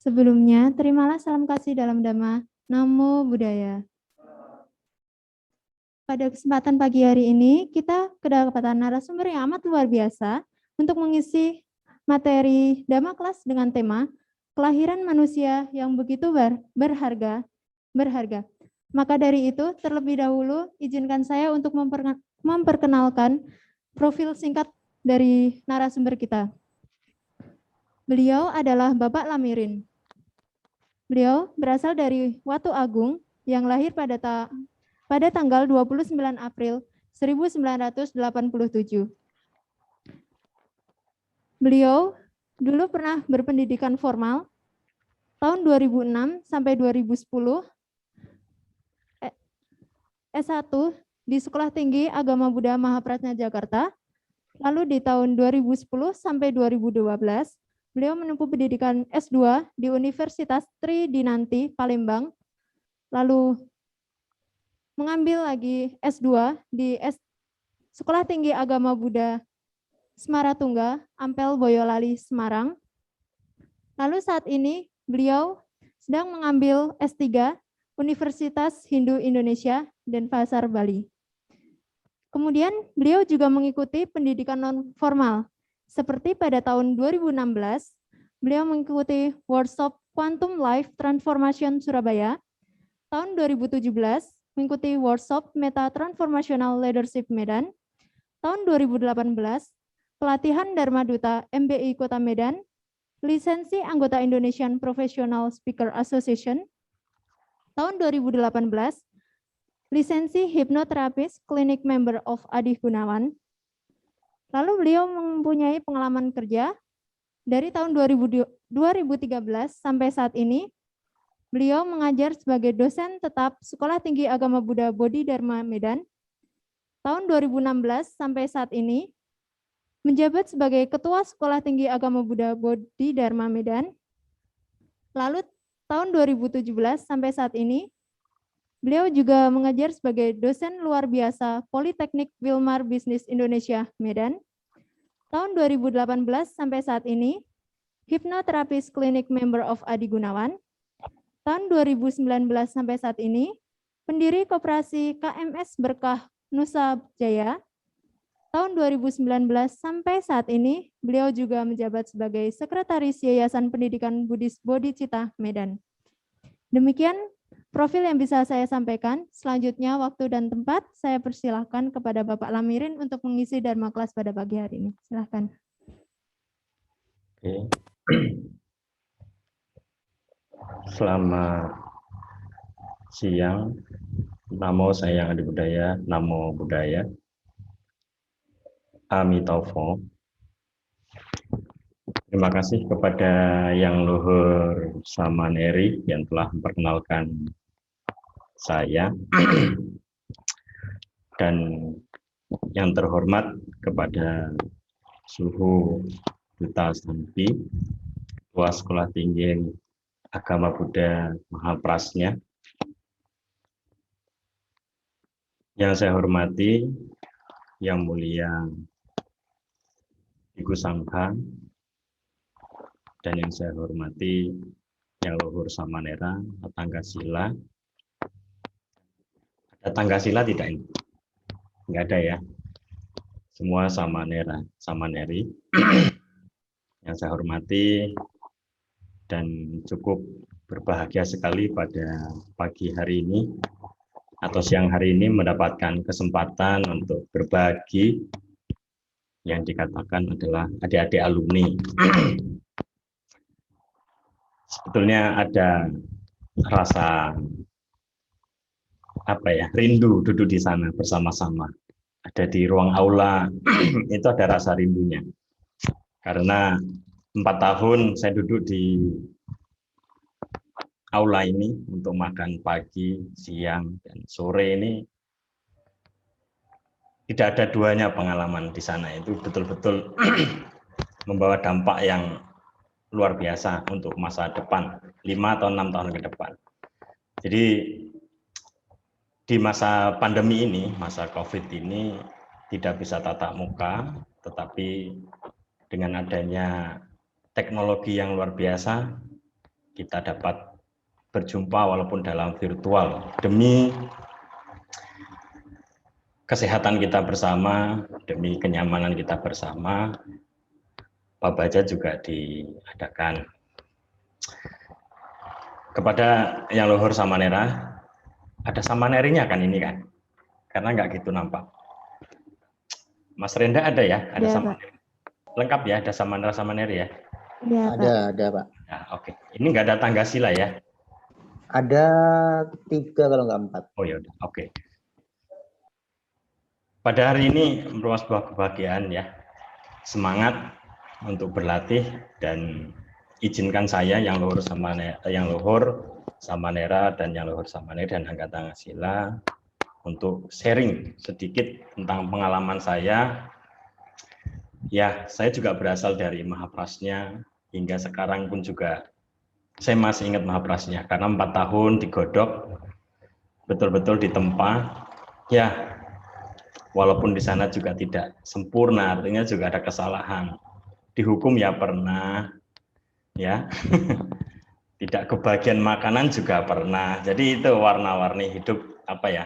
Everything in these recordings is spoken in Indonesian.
Sebelumnya, terimalah salam kasih dalam Dhamma. Namo Buddhaya. Pada kesempatan pagi hari ini, kita kedapatan narasumber yang amat luar biasa untuk mengisi materi Dhamma kelas dengan tema kelahiran manusia yang begitu berharga. Maka dari itu, terlebih dahulu izinkan saya untuk memperkenalkan profil singkat dari narasumber kita. Beliau adalah Bapak Lamirin. Beliau berasal dari Watu Agung yang lahir pada tanggal 29 April 1987. Beliau dulu pernah berpendidikan formal tahun 2006 sampai 2010, S1 di Sekolah Tinggi Agama Buddha Mahaprajna Jakarta. Lalu di tahun 2010 sampai 2012, beliau menempuh pendidikan S2 di Universitas Tri Dinanti, Palembang. Lalu mengambil lagi S2 di Sekolah Tinggi Agama Buddha Semaratungga, Ampel, Boyolali, Semarang. Lalu saat ini beliau sedang mengambil S3 Universitas Hindu Indonesia, Denpasar, Bali. Kemudian beliau juga mengikuti pendidikan non-formal. Seperti pada tahun 2016, beliau mengikuti workshop Quantum Life Transformation Surabaya. Tahun 2017, mengikuti workshop Meta Transformational Leadership Medan. Tahun 2018, pelatihan Dharma Duta MBI Kota Medan, lisensi anggota Indonesian Professional Speaker Association. Tahun 2018, lisensi hipnoterapis klinik member of Adi Gunawan. Lalu beliau mempunyai pengalaman kerja dari tahun 2013 sampai saat ini. Beliau mengajar sebagai dosen tetap Sekolah Tinggi Agama Buddha Bodhi Dharma Medan. Tahun 2016 sampai saat ini menjabat sebagai Ketua Sekolah Tinggi Agama Buddha Bodhi Dharma Medan. Lalu tahun 2017 sampai saat ini beliau juga mengajar sebagai dosen luar biasa Politeknik Wilmar Bisnis Indonesia Medan. Tahun 2018 sampai saat ini, hipnoterapis klinik member of Adi Gunawan. Tahun 2019 sampai saat ini, pendiri koperasi KMS Berkah Nusa Jaya. Tahun 2019 sampai saat ini, beliau juga menjabat sebagai Sekretaris Yayasan Pendidikan Buddhis Bodhicitta Medan. Demikian profil yang bisa saya sampaikan. Selanjutnya waktu dan tempat saya persilahkan kepada Bapak Lamirin untuk mengisi Dharma kelas pada pagi hari ini. Silahkan. Oke. Selamat siang. Namo Sayang Adi Budaya, Namo Buddhaya. Amitabha. Terima kasih kepada Yang Luhur Samaneri yang telah memperkenalkan saya, dan yang terhormat kepada Suhu Duta Sampi, Ketua Sekolah Tinggi Agama Buddha Mahaprajna. Yang saya hormati Yang Mulia Ibu Sangha, dan yang saya hormati Yang Luhur Samanera, Tanggasila. Ada Tanggasila tidak ini? Enggak ada ya. Semua Samanera, Samaneri. Yang saya hormati dan cukup berbahagia sekali pada pagi hari ini atau siang hari ini mendapatkan kesempatan untuk berbagi yang dikatakan adalah adik-adik alumni. Sebetulnya ada rasa rindu duduk di sana bersama-sama, ada di ruang aula. Itu ada rasa rindunya karena 4 tahun saya duduk di aula ini untuk makan pagi, siang, dan sore ini. Tidak ada duanya pengalaman di sana. Itu betul-betul membawa dampak yang luar biasa untuk masa depan, 5 atau 6 tahun ke depan. Jadi di masa pandemi ini, masa COVID ini, tidak bisa tatap muka, tetapi dengan adanya teknologi yang luar biasa, kita dapat berjumpa walaupun dalam virtual demi kesehatan kita bersama, demi kenyamanan kita bersama. Pabaja juga diadakan. Kepada yang luhur Samanera, ada Samanerinya kan ini kan? Karena nggak gitu nampak. Mas Renda ada ya? Ada Ya, Samaneri. Lengkap ya, ada Samanera Samaneri ya? Ya, Ada Pak. Nah, oke. Ini nggak ada tangga sila ya? Ada 3 kalau nggak 4. Oh ya udah, oke. Pada hari ini merupakan sebuah kebahagiaan ya. Semangat untuk berlatih dan izinkan saya yang luhur Samanera dan yang luhur Samanera dan Angkatan Sila untuk sharing sedikit tentang pengalaman saya. Ya, saya juga berasal dari Mahaprasnya, hingga sekarang pun juga saya masih ingat Mahaprasnya karena 4 tahun digodok, betul-betul ditempa. Ya, walaupun di sana juga tidak sempurna, artinya juga ada kesalahan. Dihukum ya pernah, ya. Tidak kebagian makanan juga pernah. Jadi itu warna-warni hidup apa ya?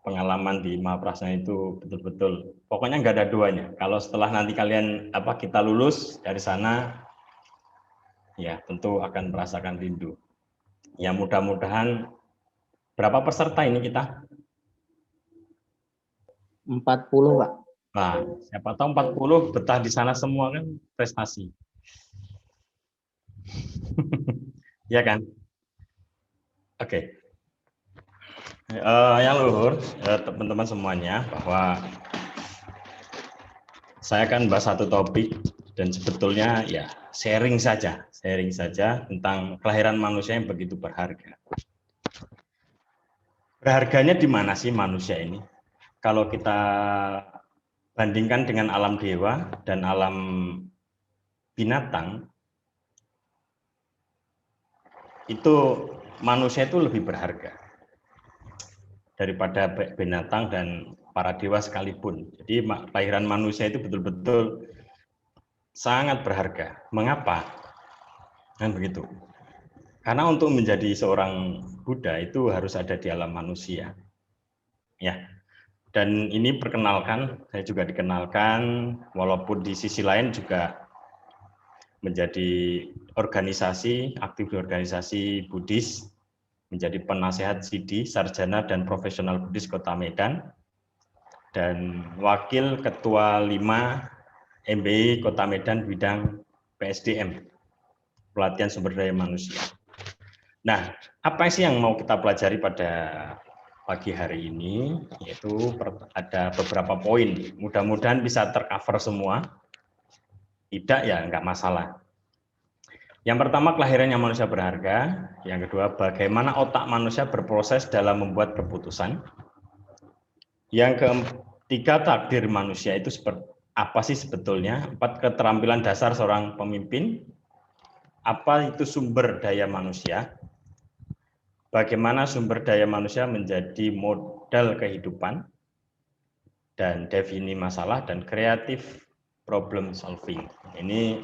Pengalaman di Mahaprasna itu betul-betul pokoknya nggak ada duanya. Kalau setelah nanti kalian kita lulus dari sana, ya tentu akan merasakan rindu. Ya mudah-mudahan berapa peserta ini kita? 40 Pak. Nah, siapa tahu 40 betah di sana semua kan prestasi. Ya kan? Oke. Yang luhur, teman-teman semuanya, bahwa saya akan bahas satu topik dan sebetulnya ya sharing saja tentang kelahiran manusia yang begitu berharga. Berharganya di mana sih manusia ini? Kalau kita bandingkan dengan alam dewa dan alam binatang, itu manusia itu lebih berharga daripada binatang dan para dewa sekalipun. Jadi kelahiran manusia itu betul-betul sangat berharga. Mengapa? Kan begitu. Karena untuk menjadi seorang Buddha itu harus ada di alam manusia. Ya. Dan ini perkenalkan, saya juga dikenalkan, walaupun di sisi lain juga menjadi organisasi, aktif di organisasi Buddhis, menjadi penasehat Sidi, sarjana dan profesional Buddhis Kota Medan, dan wakil ketua 5 MBI Kota Medan bidang PSDM, pelatihan sumber daya manusia. Nah, apa sih yang mau kita pelajari pada pagi hari ini? Yaitu ada beberapa poin. Mudah-mudahan bisa tercover semua. Tidak ya, nggak masalah. Yang pertama, kelahirannya manusia berharga. Yang kedua, bagaimana otak manusia berproses dalam membuat keputusan. Yang ketiga, takdir manusia itu seperti apa sih sebetulnya? 4, keterampilan dasar seorang pemimpin. Apa itu sumber daya manusia? Bagaimana sumber daya manusia menjadi modal kehidupan? Dan definisi masalah dan kreatif problem solving. Ini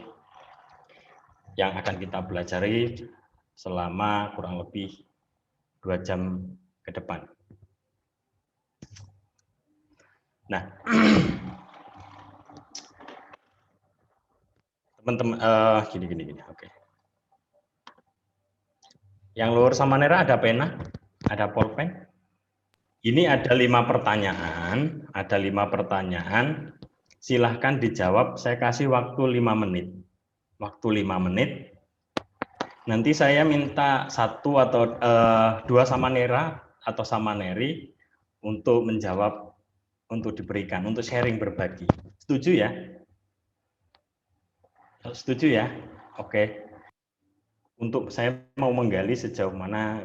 yang akan kita pelajari selama kurang lebih 2 jam ke depan. Nah, teman-teman, gini. Oke. Yang luhur Samanera ada pena, ada pulpen. Ini ada 5 pertanyaan, Silahkan dijawab. Saya kasih waktu 5 menit. Nanti saya minta 1 atau 2 Samanera atau Samaneri untuk menjawab, untuk diberikan, untuk sharing, berbagi. Setuju ya? Setuju ya? Oke. Untuk saya mau menggali sejauh mana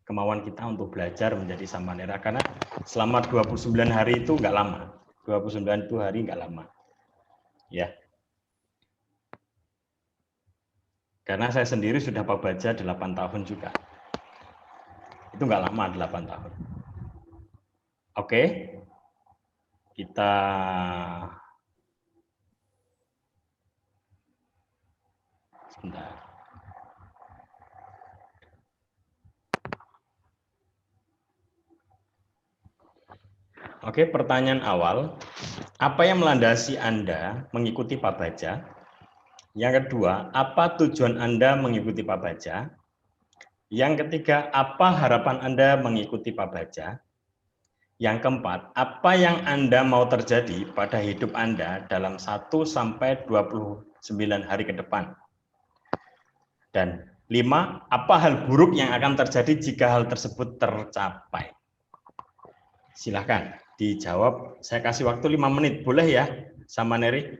kemauan kita untuk belajar menjadi Samanera, karena selama 29 hari itu nggak lama. 29 itu hari nggak lama. Ya. Karena saya sendiri sudah pabaja 8 tahun juga. Itu nggak lama, 8 tahun. Oke. Bentar. Oke, pertanyaan awal. Apa yang melandasi Anda mengikuti Pak Baja? Yang kedua, apa tujuan Anda mengikuti Pak Baja? Yang ketiga, apa harapan Anda mengikuti Pak Baja? Yang keempat, apa yang Anda mau terjadi pada hidup Anda dalam 1 sampai 29 hari ke depan? Dan 5, apa hal buruk yang akan terjadi jika hal tersebut tercapai? Silahkan dijawab. Saya kasih waktu 5 menit, boleh ya, sama Neri?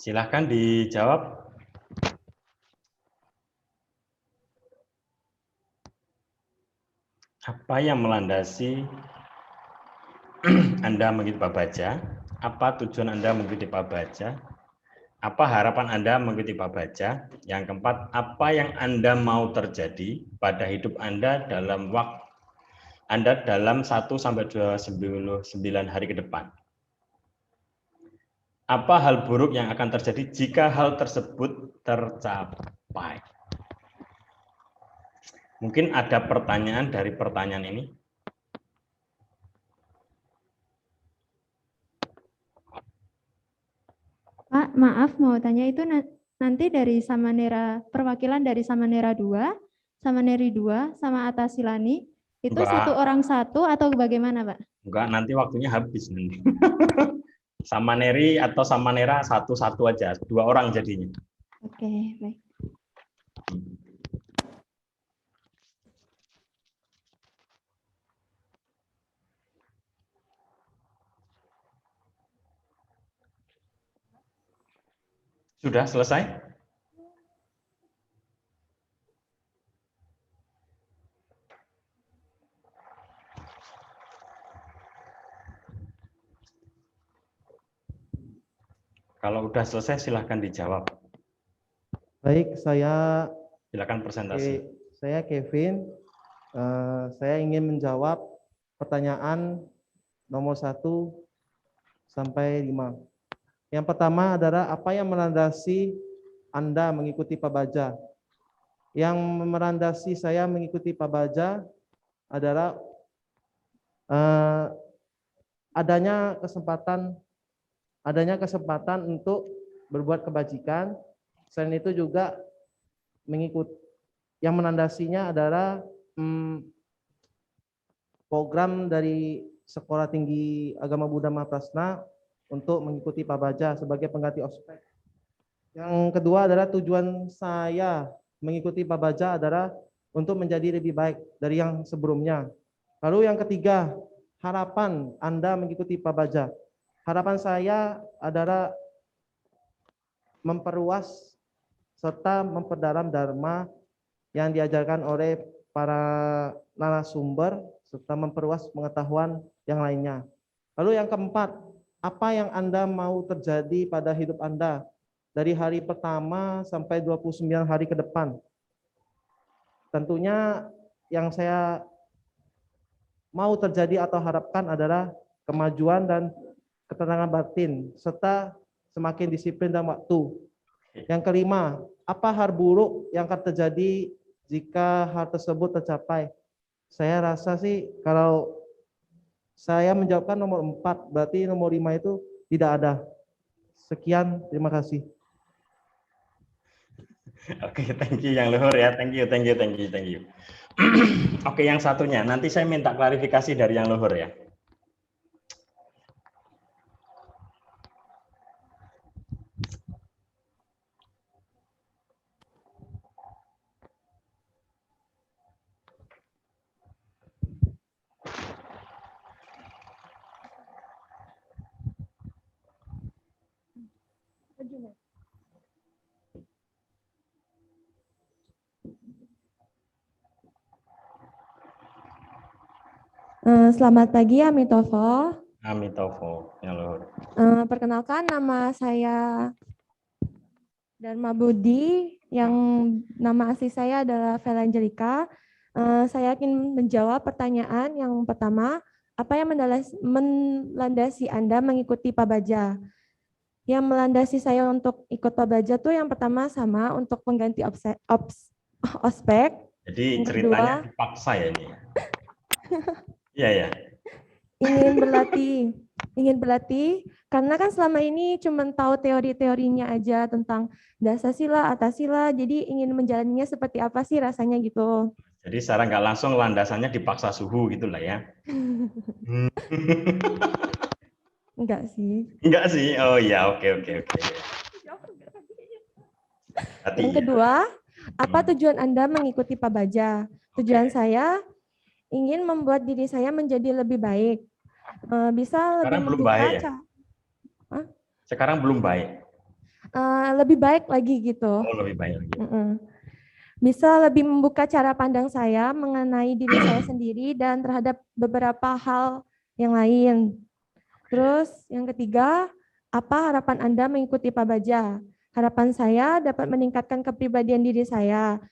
Silahkan dijawab. Apa yang melandasi Anda mengikuti Pak Baja? Apa tujuan Anda mengikuti Pak Baja? Apa harapan Anda mengikuti Pak Baja? Yang keempat, apa yang Anda mau terjadi pada hidup Anda dalam waktu Anda dalam 1 sampai 29 hari ke depan? Apa hal buruk yang akan terjadi jika hal tersebut tercapai? Mungkin ada pertanyaan dari pertanyaan ini. Pak, maaf mau tanya itu nanti dari Samanera, perwakilan dari Samanera 2, Samaneri 2, sama Atasilani, itu Enggak. satu orang satu atau bagaimana, Pak? Enggak, nanti waktunya habis nanti. Sama Neri atau sama Nera satu-satu aja, 2 orang jadinya. Oke, baik. Sudah selesai? Kalau udah selesai silahkan dijawab. Baik, Silakan presentasi. saya Kevin. Saya ingin menjawab pertanyaan nomor 1 sampai 5. Yang pertama adalah apa yang melandasi Anda mengikuti Pak Baja? Yang melandasi saya mengikuti Pak Baja adalah adanya kesempatan untuk berbuat kebajikan. Selain itu juga yang menandasinya adalah program dari Sekolah Tinggi Agama Buddha Mahaprasna untuk mengikuti Pak Baja sebagai pengganti ospek. Yang kedua adalah tujuan saya mengikuti Pak Baja adalah untuk menjadi lebih baik dari yang sebelumnya. Lalu yang ketiga, harapan Anda mengikuti Pak Baja. Harapan saya adalah memperluas serta memperdalam dharma yang diajarkan oleh para narasumber serta memperluas pengetahuan yang lainnya. Lalu yang keempat, apa yang Anda mau terjadi pada hidup Anda dari hari pertama sampai 29 hari ke depan? Tentunya yang saya mau terjadi atau harapkan adalah kemajuan dan ketenangan batin serta semakin disiplin dalam waktu. Yang kelima, apa hal buruk yang akan terjadi jika hal tersebut tercapai? Saya rasa sih kalau saya menjawabkan nomor 4, berarti nomor 5 itu tidak ada. Sekian, terima kasih. Oke, thank you yang luhur ya. Thank you. Oke, yang satunya. Nanti saya minta klarifikasi dari yang luhur ya. Selamat pagi, Amitofo. Amitofo, yang luhur. Perkenalkan, nama saya Dharma Budi, yang nama asli saya adalah Vela Angelika. Saya ingin menjawab pertanyaan yang pertama, apa yang melandasi Anda mengikuti Pak Baja? Yang melandasi saya untuk ikut Pabaja tuh yang pertama sama untuk pengganti ospek. Jadi Yang ceritanya kedua, dipaksa ya ini. Iya ya. ingin berlatih karena kan selama ini cuma tahu teori-teorinya aja tentang dasar-sila, atas-sila, jadi ingin menjalaninya seperti apa sih rasanya gitu. Jadi secara nggak langsung landasannya dipaksa suhu gitulah ya. Enggak sih. Enggak sih. Oh iya, oke oke oke. Hati Yang ya. kedua, apa tujuan Anda mengikuti Pabaja? Tujuan saya ingin membuat diri saya menjadi lebih baik. Bisa lebih Sekarang belum membuka baik ya? Sekarang belum baik. lebih baik lagi gitu. Oh, lebih baik lagi. Bisa lebih membuka cara pandang saya mengenai diri saya sendiri dan terhadap beberapa hal yang lain. Terus yang ketiga, apa harapan Anda mengikuti Pabaja? Harapan saya dapat meningkatkan kepribadian diri saya.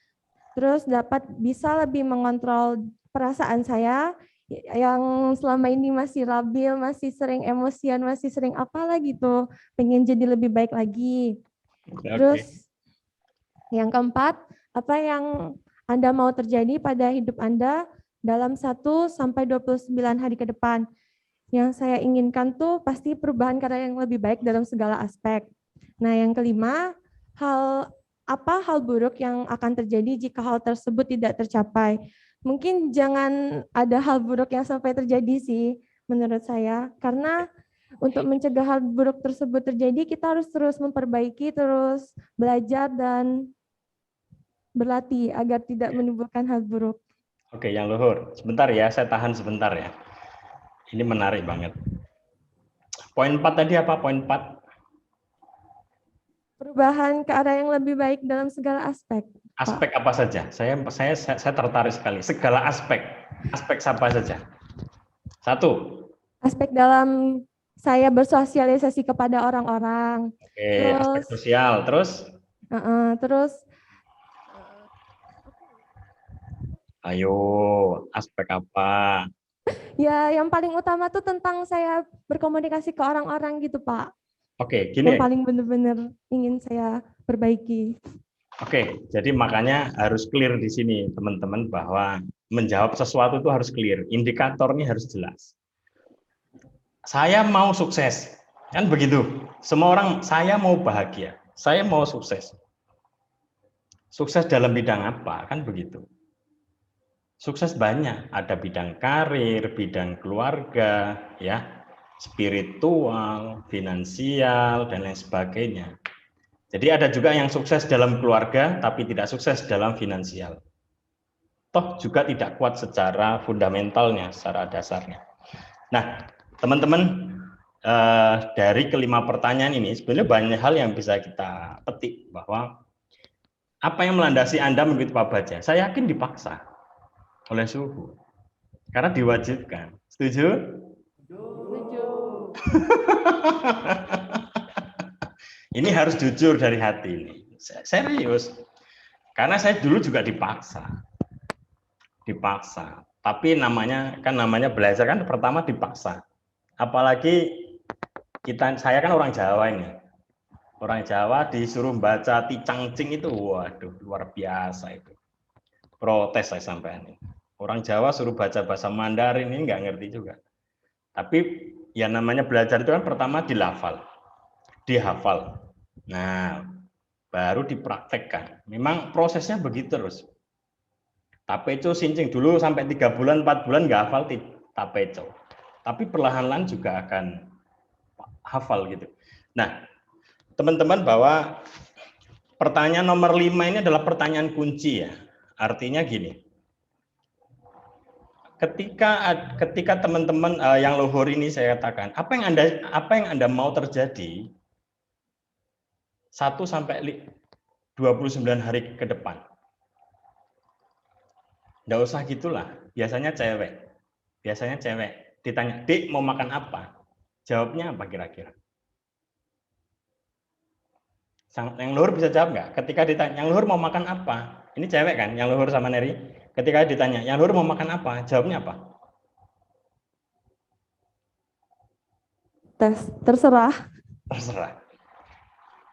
Terus dapat bisa lebih mengontrol perasaan saya yang selama ini masih labil, masih sering emosian, masih sering apalah gitu. Pengen jadi lebih baik lagi. Terus yang keempat, apa yang Anda mau terjadi pada hidup Anda dalam 1 sampai 29 hari ke depan? Yang saya inginkan tuh pasti perubahan karena yang lebih baik dalam segala aspek. Nah, yang kelima, hal buruk yang akan terjadi jika hal tersebut tidak tercapai? Mungkin jangan ada hal buruk yang sampai terjadi sih menurut saya, karena untuk mencegah hal buruk tersebut terjadi kita harus terus memperbaiki, terus belajar dan berlatih agar tidak menimbulkan hal buruk. Oke, yang luhur. Sebentar ya, saya tahan sebentar ya. Ini menarik banget. Poin 4 tadi apa? Poin 4? Perubahan ke arah yang lebih baik dalam segala aspek. Aspek apa saja? Saya tertarik sekali. Segala aspek. Aspek apa saja? 1. Aspek dalam saya bersosialisasi kepada orang-orang. Oke, aspek sosial. Terus? Terus Ayo, aspek apa? ya yang paling utama tuh tentang saya berkomunikasi ke orang-orang gitu, Pak. Oke, gini. Yang paling benar-benar ingin saya perbaiki. Oke, jadi makanya harus clear di sini, teman-teman, bahwa menjawab sesuatu itu harus clear. Indikatornya harus jelas. Saya mau sukses, kan begitu. Semua orang, saya mau bahagia, saya mau sukses. Sukses dalam bidang apa? Kan begitu. Sukses banyak, ada bidang karir, bidang keluarga, ya, spiritual, finansial, dan lain sebagainya. Jadi ada juga yang sukses dalam keluarga, tapi tidak sukses dalam finansial. Toh juga tidak kuat secara fundamentalnya, secara dasarnya. Nah, teman-teman, dari kelima pertanyaan ini, sebenarnya banyak hal yang bisa kita petik, bahwa apa yang melandasi Anda mengikuti Pabaja? Saya yakin dipaksa oleh suhu, karena diwajibkan. Setuju? Setuju. Ini harus jujur dari hati ini. Serius. Karena saya dulu juga dipaksa. Tapi namanya belajar kan pertama dipaksa. Apalagi saya kan orang Jawa ini. Orang Jawa disuruh baca Ticangcing itu, waduh, luar biasa itu. Protes saya sampai ini. Orang Jawa suruh baca bahasa Mandarin ini nggak ngerti juga. Tapi ya namanya belajar itu kan pertama dihafal. Nah, baru dipraktekkan. Memang prosesnya begitu terus. Tapeco sincing dulu sampai 3 bulan, 4 bulan nggak hafal tapeco. Tapi perlahan-lahan juga akan hafal gitu. Nah, teman-teman, bahwa pertanyaan nomor 5 ini adalah pertanyaan kunci ya. Artinya gini. Ketika teman-teman yang luhur ini saya katakan, apa yang Anda mau terjadi 1 sampai 29 hari ke depan? Nggak usah gitulah. Biasanya cewek ditanya, "Dik, mau makan apa?" Jawabnya apa kira-kira? Yang luhur bisa jawab nggak? Ketika ditanya, "Yang luhur mau makan apa?" Ini cewek kan, yang luhur sama Neri. Ketika ditanya, "Yang luhur mau makan apa?" Jawabnya apa? Terserah. Terserah.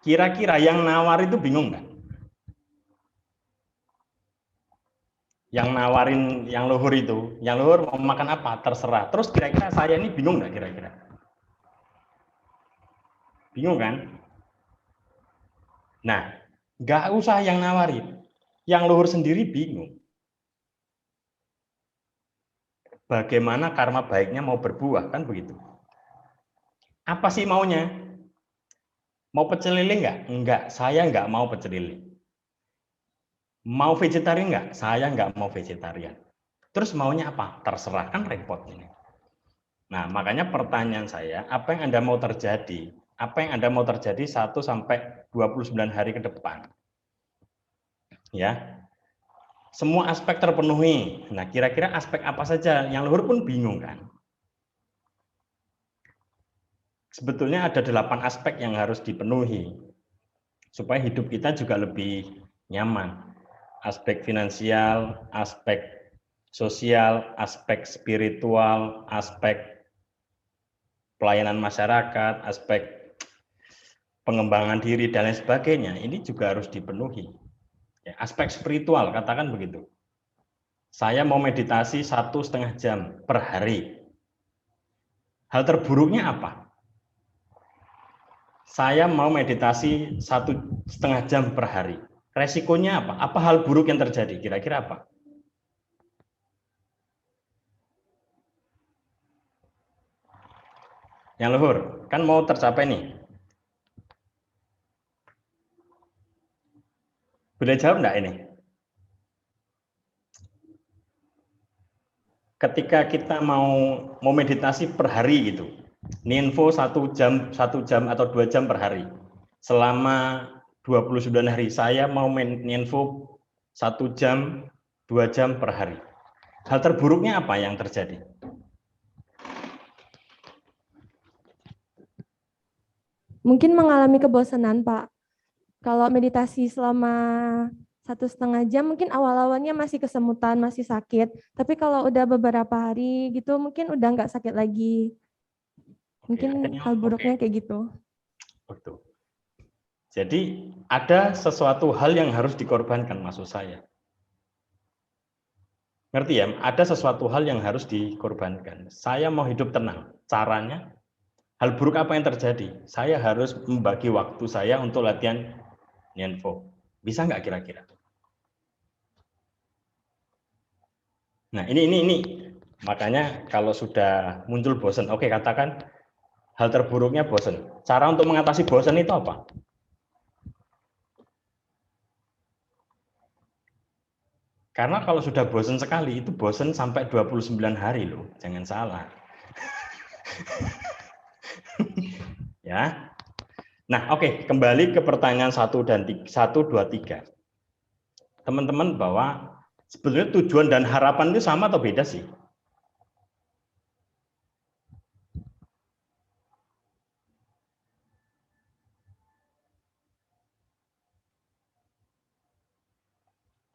Kira-kira yang nawar itu bingung nggak? Yang nawarin yang luhur itu, yang luhur mau makan apa? Terserah. Terus kira-kira saya ini bingung nggak kira-kira? Bingung kan? Nah, nggak usah yang nawarin. Yang luhur sendiri bingung. Bagaimana karma baiknya mau berbuah, kan begitu? Apa sih maunya? Mau pecel lele nggak? Enggak, saya nggak mau pecel lele. Mau vegetarian nggak? Saya nggak mau vegetarian. Terus maunya apa? Terserah, kan repot ini. Nah, makanya pertanyaan saya, apa yang Anda mau terjadi? Apa yang Anda mau terjadi 1 sampai 29 hari ke depan? Ya. Semua aspek terpenuhi. Nah, kira-kira aspek apa saja? Yang luhur pun bingung kan? Sebetulnya ada 8 aspek yang harus dipenuhi supaya hidup kita juga lebih nyaman. Aspek finansial, aspek sosial, aspek spiritual, aspek pelayanan masyarakat, aspek pengembangan diri dan lain sebagainya. Ini juga harus dipenuhi. Ya, aspek spiritual, katakan begitu. Saya mau meditasi 1,5 jam per hari. Hal terburuknya apa? Saya mau meditasi 1,5 jam per hari. Resikonya apa? Apa hal buruk yang terjadi? Kira-kira apa? Yang luhur, kan mau tercapai nih. Boleh jawab enggak ini? Ketika kita mau meditasi per hari gitu, ninfo 1 jam atau 2 jam per hari. Selama 29 hari saya mau ninfo 1 jam, 2 jam per hari. Hal terburuknya apa yang terjadi? Mungkin mengalami kebosanan, Pak. Kalau meditasi selama 1,5 jam, mungkin awal-awalnya masih kesemutan, masih sakit. Tapi kalau udah beberapa hari gitu, mungkin udah nggak sakit lagi. Mungkin hal buruknya kayak gitu. Betul. Jadi ada sesuatu hal yang harus dikorbankan, maksud saya. Ngerti ya? Ada sesuatu hal yang harus dikorbankan. Saya mau hidup tenang. Caranya, hal buruk apa yang terjadi? Saya harus membagi waktu saya untuk latihan Nianfo. Bisa nggak kira-kira? Nah, ini. Makanya kalau sudah muncul bosan, oke, katakan hal terburuknya bosan. Cara untuk mengatasi bosan itu apa? Karena kalau sudah bosan sekali, itu bosan sampai 29 hari loh. Jangan salah. Ya. Nah, oke, kembali ke pertanyaan 1, 2, 3. Teman-teman, bahwa sebetulnya tujuan dan harapan itu sama atau beda sih?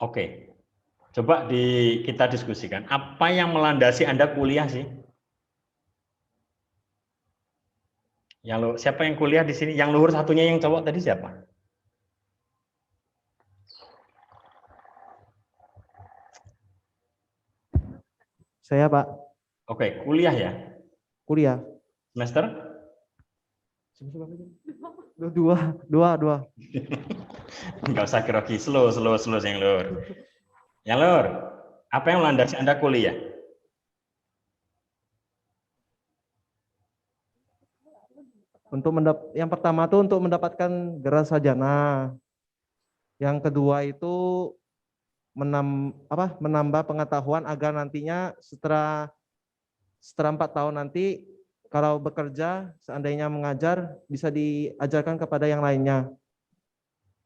Oke. Coba kita diskusikan. Apa yang melandasi Anda kuliah sih? Siapa yang kuliah di sini? Yang luhur satunya yang cowok tadi siapa? Saya, Pak. Oke, kuliah ya? Kuliah. Semester? Dua. Enggak usah grogi, slow yang luhur. Yang luhur, apa yang melandasi Anda kuliah? Yang pertama tuh untuk mendapatkan gelar sarjana. Yang kedua itu menambah pengetahuan agar nantinya setelah 4 tahun nanti kalau bekerja seandainya mengajar bisa diajarkan kepada yang lainnya.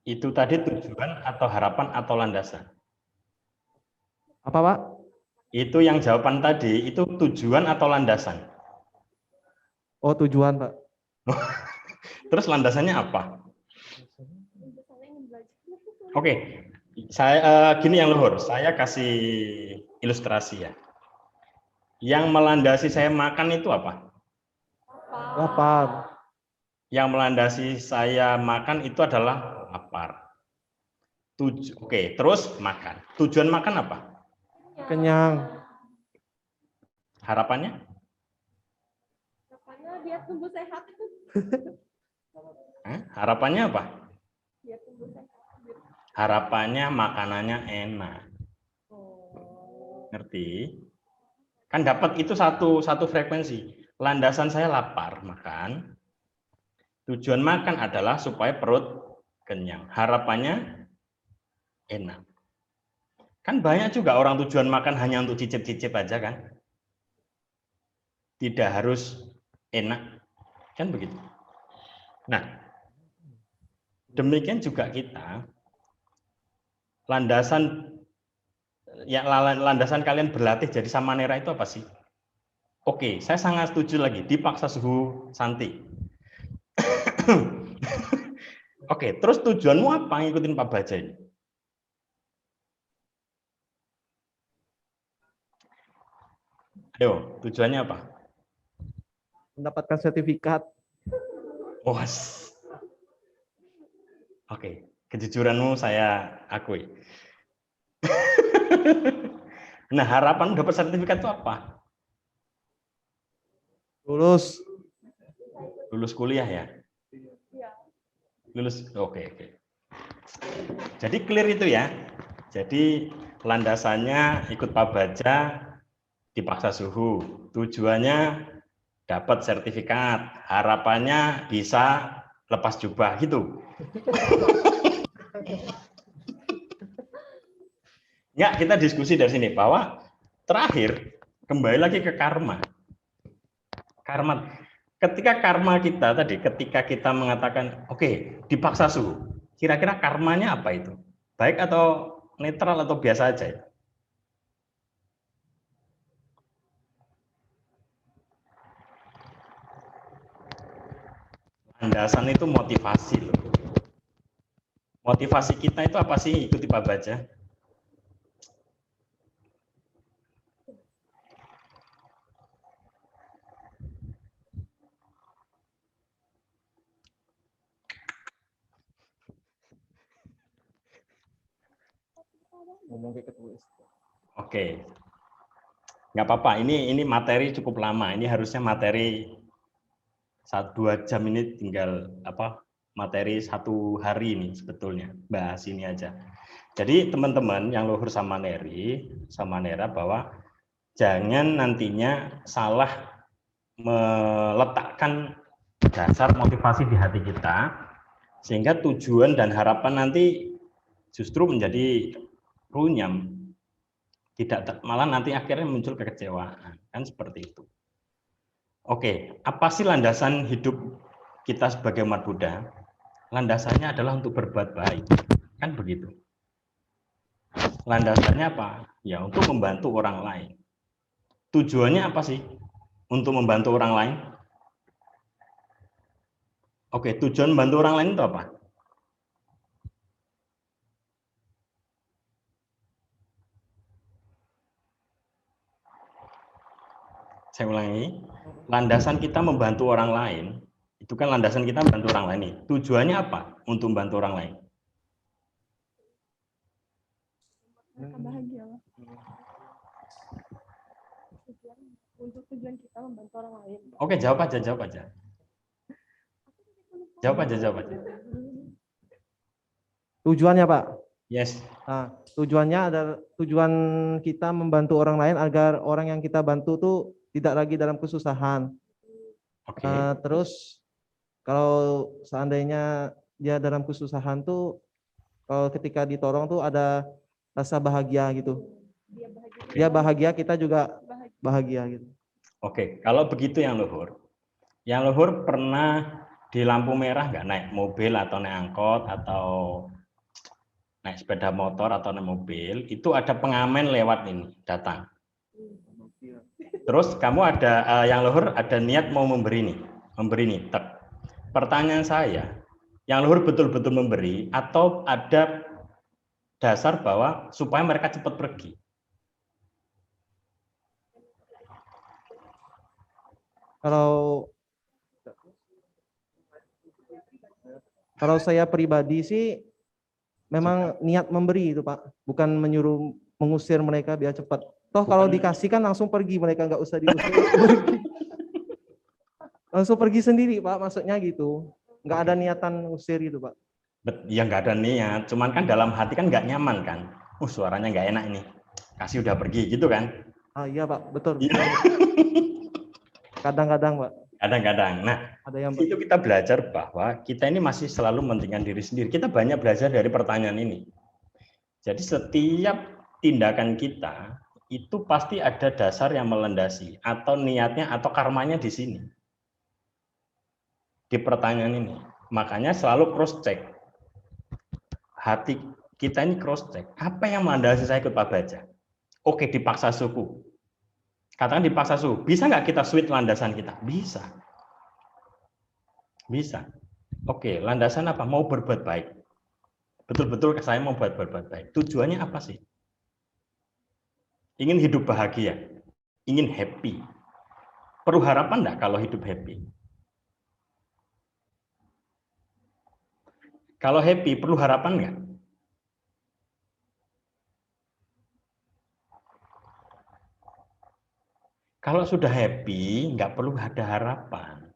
Itu tadi tujuan atau harapan atau landasan? Apa, Pak? Itu yang jawaban tadi itu tujuan atau landasan? Oh, tujuan, Pak. Terus landasannya apa? Oke, saya gini yang luhur, saya kasih ilustrasi ya. Yang melandasi saya makan itu apa? Lapar. yang melandasi saya makan itu adalah lapar. Oke, terus makan. Tujuan makan apa? Kenyang. Harapannya? Karena biar tumbuh sehat. Harapannya apa? Biar tumbuh sehat. Harapannya makanannya enak. Ngerti? Kan dapat itu satu frekuensi. Landasan saya lapar, makan. Tujuan makan adalah supaya perut kenyang. Harapannya enak. Kan banyak juga orang tujuan makan hanya untuk cicip-cicip aja kan? Tidak harus enak. Kan begitu. Nah, demikian juga kita landasan kalian berlatih jadi samanera itu apa sih? Oke, saya sangat setuju lagi dipaksa suhu Santi. Oke, terus tujuanmu apa ngikutin Pak Baja ini? Ayo, tujuannya apa? Mendapatkan sertifikat. Was. Oke, kejujuranmu saya akui. Nah, harapan dapat sertifikat itu apa? Lulus. Lulus kuliah ya? Lulus, oke. Jadi clear itu ya. Jadi landasannya ikut Pak Baja, dipaksa suhu. Tujuannya dapat sertifikat. Harapannya bisa lepas jubah gitu. Ya, kita diskusi dari sini bahwa terakhir kembali lagi ke karma. Karma. Ketika karma kita tadi, ketika kita mengatakan, oke, dipaksa suhu, kira-kira karmanya apa itu? Baik atau netral atau biasa aja? Landasan itu motivasi loh. Motivasi kita itu apa sih? Ikuti Pak Baja. Ngomong kayak ketulis. Oke, nggak apa-apa. Ini materi cukup lama. Ini harusnya materi 1-2 jam ini tinggal materi 1 hari ini sebetulnya bahas ini aja. Jadi teman-teman yang luhur samanera bahwa jangan nantinya salah meletakkan dasar motivasi di hati kita sehingga tujuan dan harapan nanti justru menjadi runyam. Tidak, malah nanti akhirnya muncul kekecewaan, kan seperti itu. Oke, apa sih landasan hidup kita sebagai umat Buddha? Landasannya adalah untuk berbuat baik, kan begitu. Landasannya apa? Ya untuk membantu orang lain. Tujuannya apa sih? Untuk membantu orang lain? Oke, tujuan membantu orang lain itu apa? Saya ulangi, landasan kita membantu orang lain, itu kan landasan kita membantu orang lain nih. Tujuannya apa untuk membantu orang lain? Bahagia. Untuk tujuan kita membantu orang lain. Oke, jawab aja. Jawab aja. Tujuannya, Pak? Yes. Nah, tujuannya adalah tujuan kita membantu orang lain agar orang yang kita bantu tuh tidak lagi dalam kesusahan. Oke. Terus kalau seandainya dia dalam kesusahan tuh, kalau ketika ditolong tuh ada rasa bahagia gitu. Dia bahagia, kita juga bahagia gitu. Oke, kalau begitu yang luhur pernah di lampu merah nggak naik mobil atau naik angkot atau naik sepeda motor atau naik mobil, itu ada pengamen lewat ini datang. Terus kamu ada yang luhur ada niat mau memberi nih. Pertanyaan saya, yang luhur betul-betul memberi atau ada dasar bahwa supaya mereka cepat pergi? Kalau Kalau saya pribadi sih memang niat memberi itu Pak, bukan menyuruh mengusir mereka biar cepat. Toh kalau dikasih kan langsung pergi, mereka nggak usah diusir. Langsung pergi sendiri Pak, maksudnya gitu. Nggak ada niatan ngusir gitu Pak. Ya nggak ada niat, cuman kan dalam hati kan nggak nyaman kan. Suaranya nggak enak ini. Kasih udah pergi gitu kan. Ah iya Pak, betul. Iya. Kadang-kadang Pak. Kadang-kadang. Nah, Ada yang itu kita belajar bahwa kita ini masih selalu mementingkan diri sendiri. Kita banyak belajar dari pertanyaan ini. Jadi setiap tindakan kita itu pasti ada dasar yang melandasi atau niatnya atau karmanya di sini. Di pertanyaan ini. Makanya selalu cross check. Hati kita ini cross check. Apa yang melandasi saya ikut Pak Baja? Oke, dipaksa suku. Katakan dipaksa suku. Bisa nggak kita switch landasan kita? Bisa. Bisa. Oke, landasan apa? Mau berbuat baik. Betul-betul saya mau berbuat baik. Tujuannya apa sih? Ingin hidup bahagia. Ingin happy. Perlu harapan enggak kalau hidup happy? Kalau happy, perlu harapan enggak? Kalau sudah happy, nggak perlu ada harapan.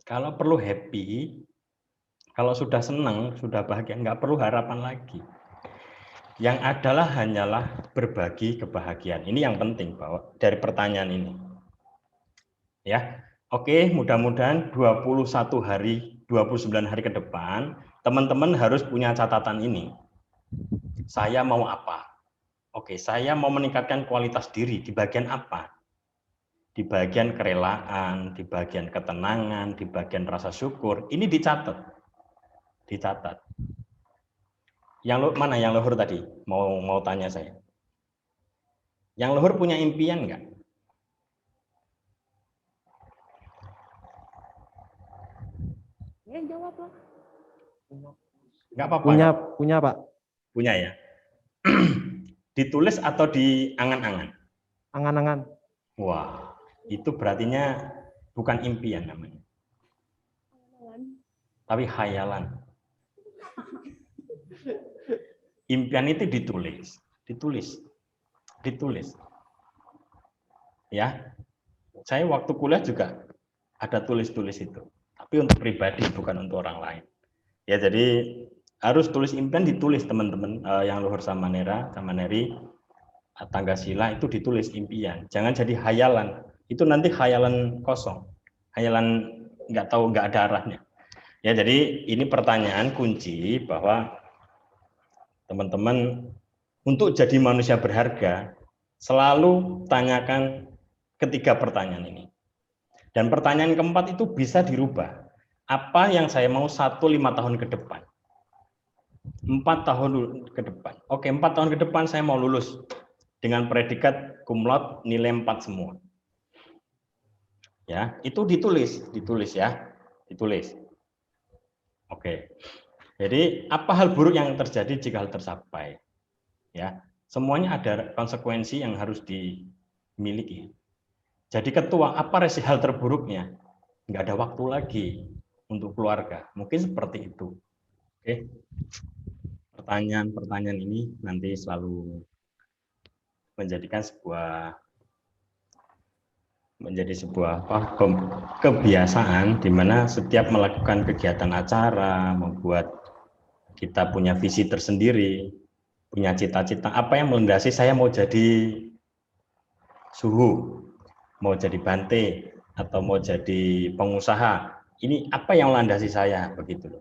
Kalau perlu happy, kalau sudah senang, sudah bahagia, nggak perlu harapan lagi. Yang adalah hanyalah berbagi kebahagiaan. Ini yang penting bahwa dari pertanyaan ini. Ya, oke, mudah-mudahan 21 hari, 29 hari ke depan, teman-teman harus punya catatan ini. Saya mau apa? Oke, saya mau meningkatkan kualitas diri di bagian apa? Di bagian kerelaan, di bagian ketenangan, di bagian rasa syukur. Ini dicatat. Dicatat. Yang mana yang luhur tadi? Mau tanya saya. Yang luhur punya impian enggak? Ya jawab lah. Enggak apa-apa. Punya Pak. Punya ya. Ditulis atau di angan-angan? Angan-angan. Wah, itu berartinya bukan impian namanya. Tapi khayalan. Impian itu ditulis. Ya. Saya waktu kuliah juga ada tulis-tulis itu. Tapi untuk pribadi, bukan untuk orang lain. Ya, jadi harus tulis impian, ditulis teman-teman yang luhur sama Nera, sama Neri, tangga sila itu ditulis impian. Jangan jadi khayalan. Itu nanti khayalan kosong. Khayalan nggak tahu, nggak ada arahnya. Ya, jadi ini pertanyaan kunci bahwa teman-teman untuk jadi manusia berharga selalu tanyakan ketiga pertanyaan ini. Dan pertanyaan keempat itu bisa dirubah. Apa yang saya mau 1-5 tahun ke depan? 4 tahun ke depan. Oke, 4 tahun ke depan saya mau lulus dengan predikat cum laude nilai 4 semua. Ya, itu ditulis ya. Ditulis. Oke. Jadi, apa hal buruk yang terjadi jika hal tercapai? Ya, semuanya ada konsekuensi yang harus dimiliki. Jadi ketua, apa resiko hal terburuknya? Nggak ada waktu lagi untuk keluarga. Mungkin seperti itu. Oke. Pertanyaan-pertanyaan ini nanti selalu menjadi sebuah kebiasaan di mana setiap melakukan kegiatan acara, membuat kita punya visi tersendiri, punya cita-cita, apa yang melandasi saya mau jadi suhu, mau jadi bante, atau mau jadi pengusaha. Ini apa yang melandasi saya, begitu loh.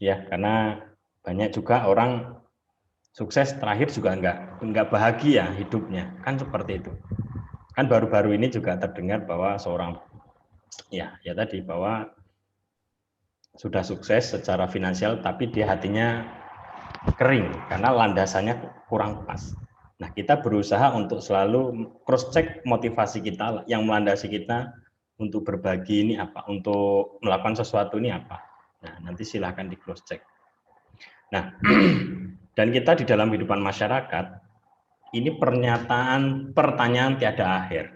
Ya, karena banyak juga orang sukses terakhir juga enggak bahagia hidupnya, kan seperti itu. Kan baru-baru ini juga terdengar bahwa seorang ya tadi bahwa sudah sukses secara finansial tapi dia hatinya kering karena landasannya kurang pas. Nah, kita berusaha untuk selalu cross check motivasi kita yang melandasi kita untuk berbagi ini apa, untuk melakukan sesuatu ini apa. Nah, nanti silahkan di cross check. Nah, dan kita di dalam kehidupan masyarakat, ini pertanyaan tiada akhir.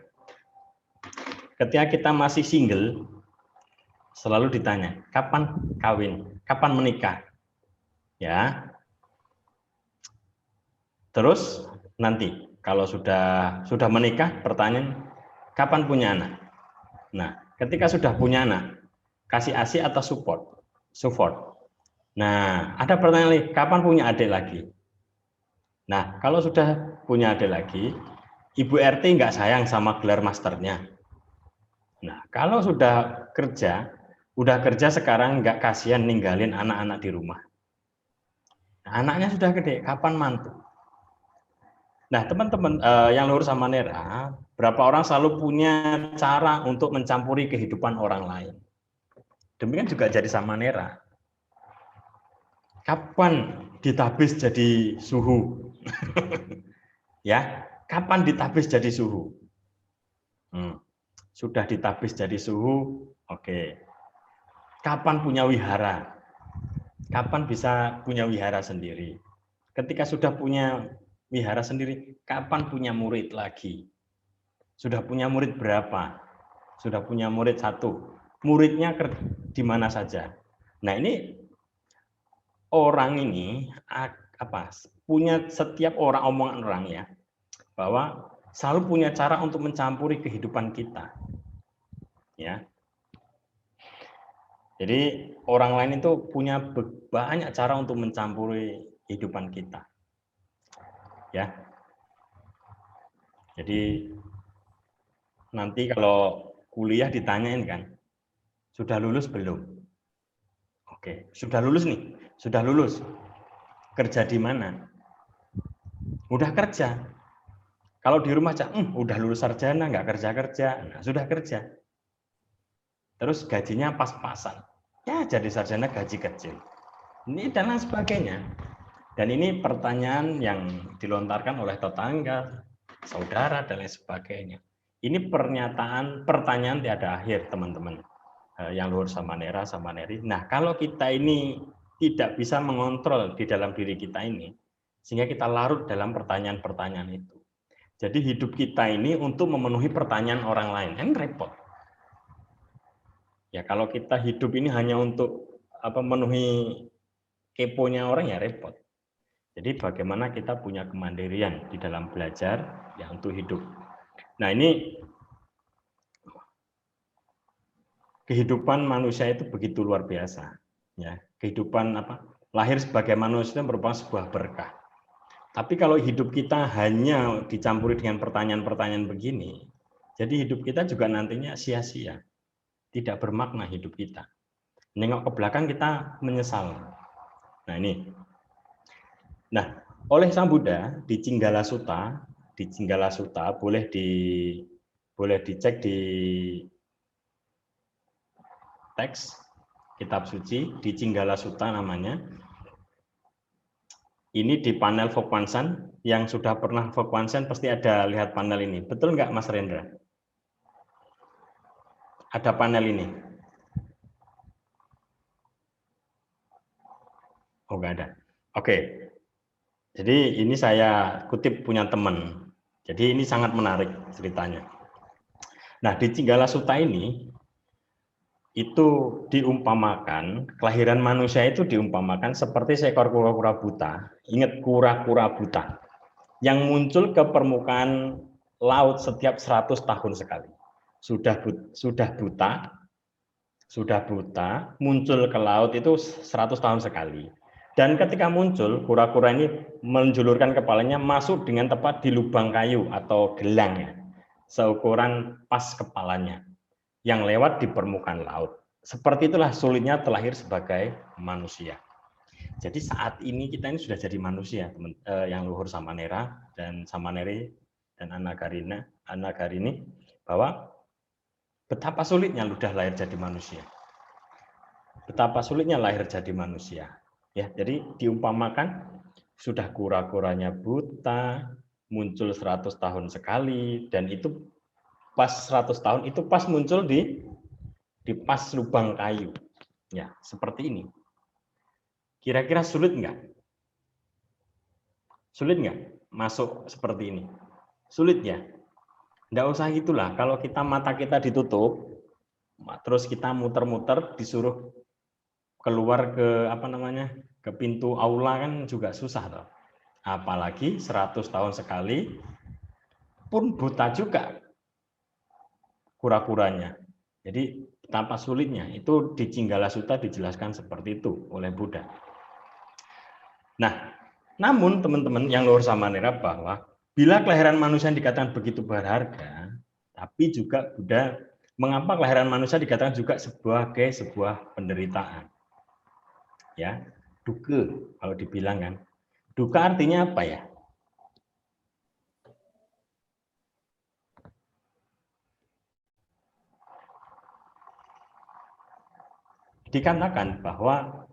Ketika kita masih single, selalu ditanya, kapan kawin, kapan menikah? Ya. Terus nanti kalau sudah menikah, pertanyaan kapan punya anak? Nah, ketika sudah punya anak, kasih ASI atau support? Support. Nah, ada pertanyaan lagi, kapan punya adik lagi? Nah, kalau sudah punya adik lagi, Ibu RT nggak sayang sama gelar masternya. Nah, kalau sudah kerja sekarang nggak kasihan ninggalin anak-anak di rumah. Nah, anaknya sudah gede, kapan mantu? Nah, teman-teman yang luhur sama Nera, berapa orang selalu punya cara untuk mencampuri kehidupan orang lain. Demikian juga jadi sama Nera. Kapan ditabis jadi suhu? Ya, kapan ditabis jadi suhu? Sudah ditabis jadi suhu, oke. Kapan punya wihara? Kapan bisa punya wihara sendiri? Ketika sudah punya wihara sendiri, kapan punya murid lagi? Sudah punya murid berapa? Sudah punya murid 1. Muridnya di mana saja? Nah, ini orang ini punya setiap orang omongan orang ya, bahwa selalu punya cara untuk mencampuri kehidupan kita. Ya. Jadi orang lain itu punya banyak cara untuk mencampuri kehidupan kita. Ya. Jadi nanti kalau kuliah ditanyain kan, sudah lulus belum? Oke, sudah lulus nih, sudah lulus. Kerja di mana? Udah kerja. Kalau di rumah udah lulus sarjana, nggak kerja-kerja. Nah, sudah kerja. Terus gajinya pas-pasan. Ya, jadi sarjana gaji kecil. Ini dan lain sebagainya. Dan ini pertanyaan yang dilontarkan oleh tetangga, saudara, dan lain sebagainya. Ini pertanyaan tiada akhir, teman-teman. Yang luhur sama Nera, sama Neri. Nah, kalau kita ini tidak bisa mengontrol di dalam diri kita ini, sehingga kita larut dalam pertanyaan-pertanyaan itu. Jadi hidup kita ini untuk memenuhi pertanyaan orang lain, kan repot. Ya, kalau kita hidup ini hanya untuk memenuhi keponya orang, ya repot. Jadi bagaimana kita punya kemandirian di dalam belajar ya untuk hidup. Nah, ini kehidupan manusia itu begitu luar biasa. Ya, kehidupan lahir sebagai manusia merupakan sebuah berkah. Tapi kalau hidup kita hanya dicampuri dengan pertanyaan-pertanyaan begini, jadi hidup kita juga nantinya sia-sia. Tidak bermakna hidup kita. Nengok ke belakang kita menyesal. Nah, ini. Nah, oleh Sang Buddha di Cinggala Sutta, boleh dicek di teks kitab suci di Cinggala Sutta namanya. Ini di panel Fokwansan, yang sudah pernah Fokwansan pasti ada lihat panel ini. Betul nggak Mas Rendra? Ada panel ini? Oh, nggak ada. Oke. Jadi ini saya kutip punya teman. Jadi ini sangat menarik ceritanya. Nah, di Cinggala Sutta ini itu diumpamakan, kelahiran manusia itu diumpamakan seperti seekor kura-kura buta. Ingat kura-kura buta yang muncul ke permukaan laut setiap 100 tahun sekali. Sudah buta, muncul ke laut itu 100 tahun sekali. Dan ketika muncul, kura-kura ini menjulurkan kepalanya masuk dengan tepat di lubang kayu atau gelang ya, seukuran pas kepalanya, yang lewat di permukaan laut. Seperti itulah sulitnya terlahir sebagai manusia. Jadi saat ini kita ini sudah jadi manusia, yang luhur sama Nera dan sama Neri dan Anna Garini, bahwa betapa sulitnya sudah lahir jadi manusia. Betapa sulitnya lahir jadi manusia. Ya, jadi diumpamakan sudah kura-kuranya buta, muncul 100 tahun sekali, dan itu pas 100 tahun itu pas muncul di pas lubang kayu. Ya, seperti ini. Kira-kira sulit nggak? Sulit nggak masuk seperti ini? Sulit ya? Nggak usah itulah. Kalau mata kita ditutup, terus kita muter-muter disuruh keluar ke ke pintu aula kan juga susah toh. Apalagi 100 tahun sekali pun buta juga kura-kuranya. Jadi tanpa sulitnya itu di Cinggala Sutta dijelaskan seperti itu oleh Buddha. Nah, namun teman-teman yang luhur samanera bahwa bila kelahiran manusia dikatakan begitu berharga, tapi juga Buddha mengapa kelahiran manusia dikatakan juga sebagai sebuah penderitaan. Ya, duka kalau dibilang kan. Duka artinya apa ya? Dikatakan bahwa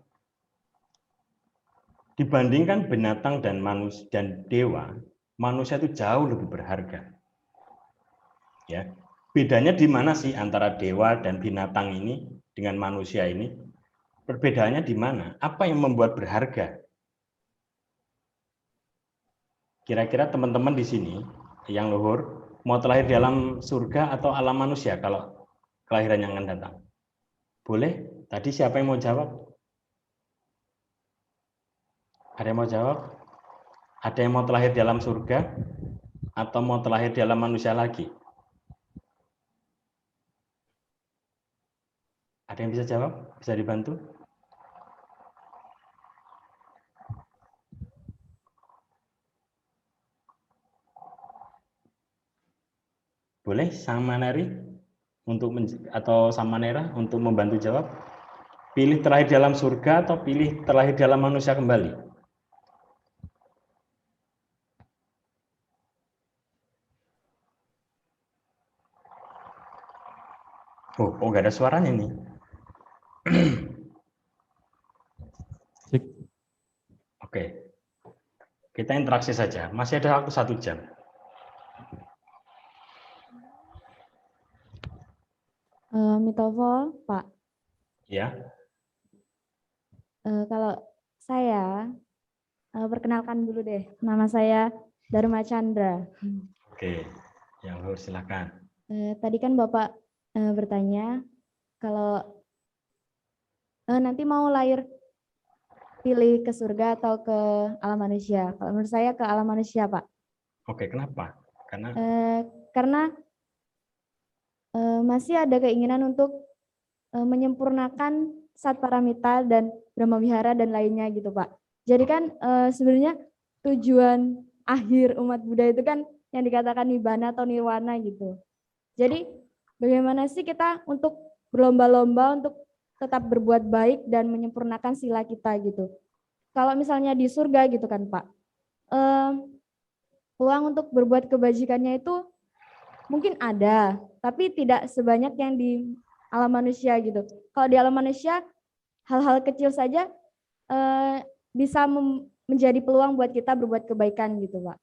dibandingkan binatang dan manusia dan dewa, manusia itu jauh lebih berharga. Ya, bedanya di mana sih antara dewa dan binatang ini dengan manusia ini? Perbedaannya di mana? Apa yang membuat berharga? Kira-kira teman-teman di sini yang luhur mau terlahir di alam surga atau alam manusia kalau kelahiran yang akan datang? Boleh? Tadi siapa yang mau jawab? Ada yang mau jawab? Ada yang mau terlahir di alam surga atau mau terlahir di alam manusia lagi? Ada yang bisa jawab? Bisa dibantu? Boleh Samaneri atau Samanera untuk membantu jawab? Pilih terlahir di alam surga atau pilih terlahir di alam manusia kembali? Oh, nggak ada suaranya nih. Oke, kita interaksi saja. Masih ada waktu 1 jam. Mitovo, Pak. Ya. Kalau saya perkenalkan dulu deh, nama saya Dharma Chandra. Oke, yang luhur silakan. Tadi kan Bapak bertanya kalau nanti mau lahir pilih ke surga atau ke alam manusia. Kalau menurut saya ke alam manusia, Pak. Oke, kenapa? Karena masih ada keinginan untuk menyempurnakan Satparamita dan Brahmawihara dan lainnya gitu, Pak. Jadi kan sebenarnya tujuan akhir umat Buddha itu kan yang dikatakan Nibbana atau Nirwana gitu. Jadi bagaimana sih kita untuk berlomba-lomba untuk tetap berbuat baik dan menyempurnakan sila kita gitu. Kalau misalnya di surga gitu kan Pak, peluang untuk berbuat kebajikannya itu mungkin ada, tapi tidak sebanyak yang di alam manusia gitu. Kalau di alam manusia, hal-hal kecil saja bisa menjadi peluang buat kita berbuat kebaikan gitu, Pak.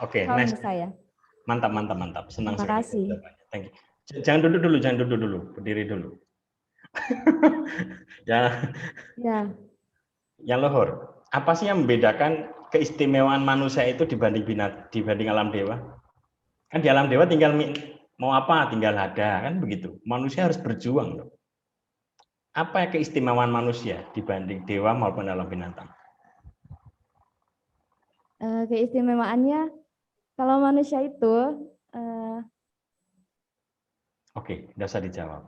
Oke, nice. Saya. Mantap. Senang Terima kasih. Thank you. Jangan duduk dulu, berdiri dulu. Ya. Yang luhur, apa sih yang membedakan keistimewaan manusia itu dibanding alam dewa? Kan di alam dewa tinggal mau apa, tinggal ada, kan begitu. Manusia harus berjuang loh. Apa keistimewaan manusia dibanding dewa maupun alam binatang? Keistimewaannya, kalau manusia itu... Oke, tidak usah dijawab.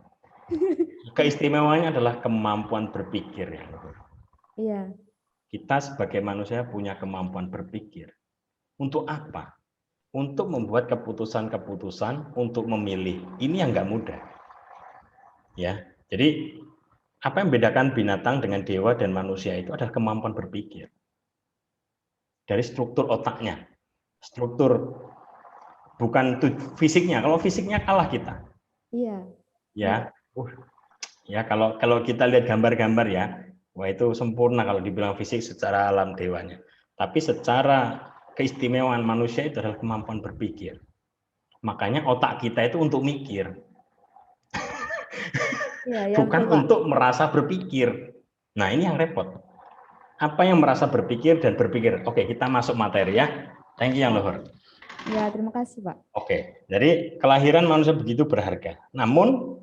Keistimewaannya adalah kemampuan berpikir yang luhur. Iya. Kita sebagai manusia punya kemampuan berpikir. Untuk apa? Untuk membuat keputusan-keputusan, untuk memilih. Ini yang nggak mudah. Ya, jadi apa yang membedakan binatang dengan dewa dan manusia itu adalah kemampuan berpikir. Dari struktur otaknya, struktur bukan fisiknya. Kalau fisiknya kalah kita. Iya. Ya, ya kalau kita lihat gambar-gambar ya, wah itu sempurna kalau dibilang fisik secara alam dewanya. Tapi secara keistimewaan manusia itu adalah kemampuan berpikir. Makanya otak kita itu untuk mikir. Ya, bukan untuk merasa berpikir. Nah, ini yang repot. Apa yang merasa berpikir dan berpikir? Oke, kita masuk materi ya. Thank you yang luhur. Ya, terima kasih, Pak. Oke, jadi kelahiran manusia begitu berharga. Namun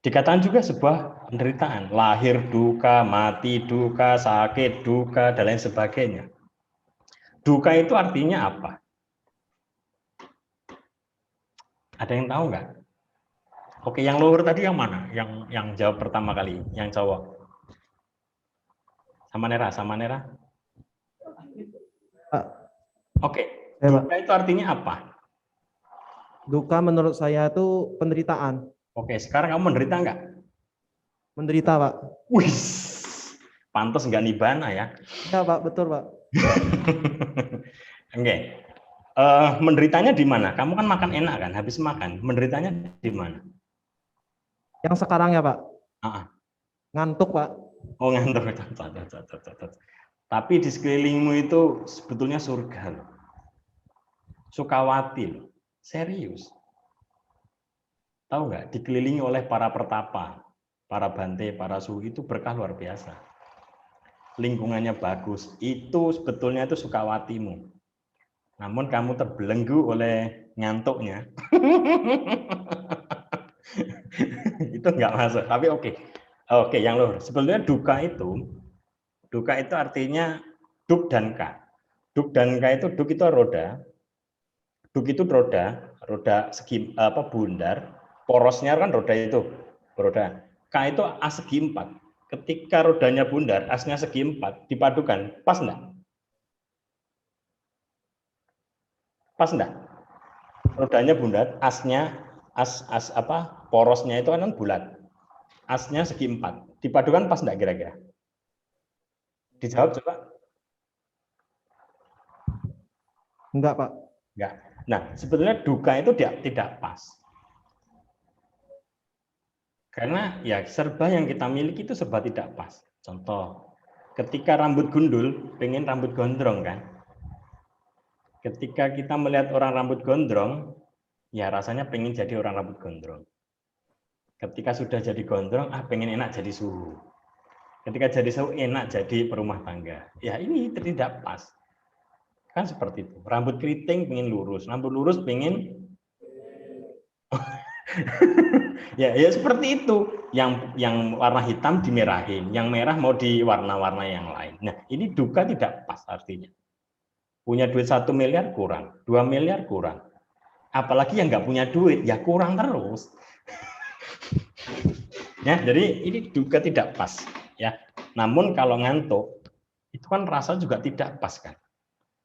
Dikatakan juga sebuah penderitaan, lahir duka, mati duka, sakit duka, dan lain sebagainya. Duka itu artinya apa? Ada yang tahu nggak? Oke, yang luhur tadi yang mana? Yang jawab pertama kali, yang cowok. Sama Nera. Oke, Ya, Pak. duka itu artinya apa? Duka menurut saya itu penderitaan. Oke, sekarang kamu menderita nggak? Menderita, Pak. Wih, pantas nggak nibana ya. Ya, Pak, betul, Pak. Oke, menderitanya di mana? Kamu kan makan enak kan, habis makan. Menderitanya di mana? Yang sekarang ya, Pak. Ngantuk, Pak. Oh, ngantuk. Tapi di sekelilingmu itu sebetulnya surga loh. Sukawati loh. Serius. Tahu nggak? Dikelilingi oleh para pertapa, para bante, para suhu, itu berkah luar biasa. Lingkungannya bagus. Itu sebetulnya itu sukawatimu. Namun kamu terbelenggu oleh ngantuknya. Itu nggak masuk. Tapi oke. Oke, yang luhur. Sebetulnya duka itu artinya duk dan ka. Duk dan ka itu, duk itu roda. Duk itu roda segi bundar. Porosnya kan roda itu, roda. K itu as segi 4. Ketika rodanya bundar, asnya segi 4, dipadukan, pas enggak? Pas enggak? Rodanya bundar, asnya porosnya itu kan bulat. Asnya segi 4. Dipadukan pas enggak kira-kira? Dijawab coba. Enggak, Pak. Enggak. Nah, sebetulnya duka itu tidak pas. Karena ya serba yang kita miliki itu serba tidak pas. Contoh, ketika rambut gundul, pengen rambut gondrong kan? Ketika kita melihat orang rambut gondrong, ya rasanya pengen jadi orang rambut gondrong. Ketika sudah jadi gondrong, pengen enak jadi suhu. Ketika jadi suhu, enak jadi perumah tangga. Ya ini tidak pas. Kan seperti itu. Rambut keriting pengen lurus, rambut lurus pengen ya seperti itu. Yang warna hitam dimerahin, yang merah mau di warna-warna yang lain. Nah, ini duka tidak pas artinya. Punya duit 1 miliar kurang, 2 miliar kurang. Apalagi yang nggak punya duit, ya kurang terus. Ya, jadi ini duka tidak pas. Ya, namun kalau ngantuk, itu kan rasa juga tidak pas kan.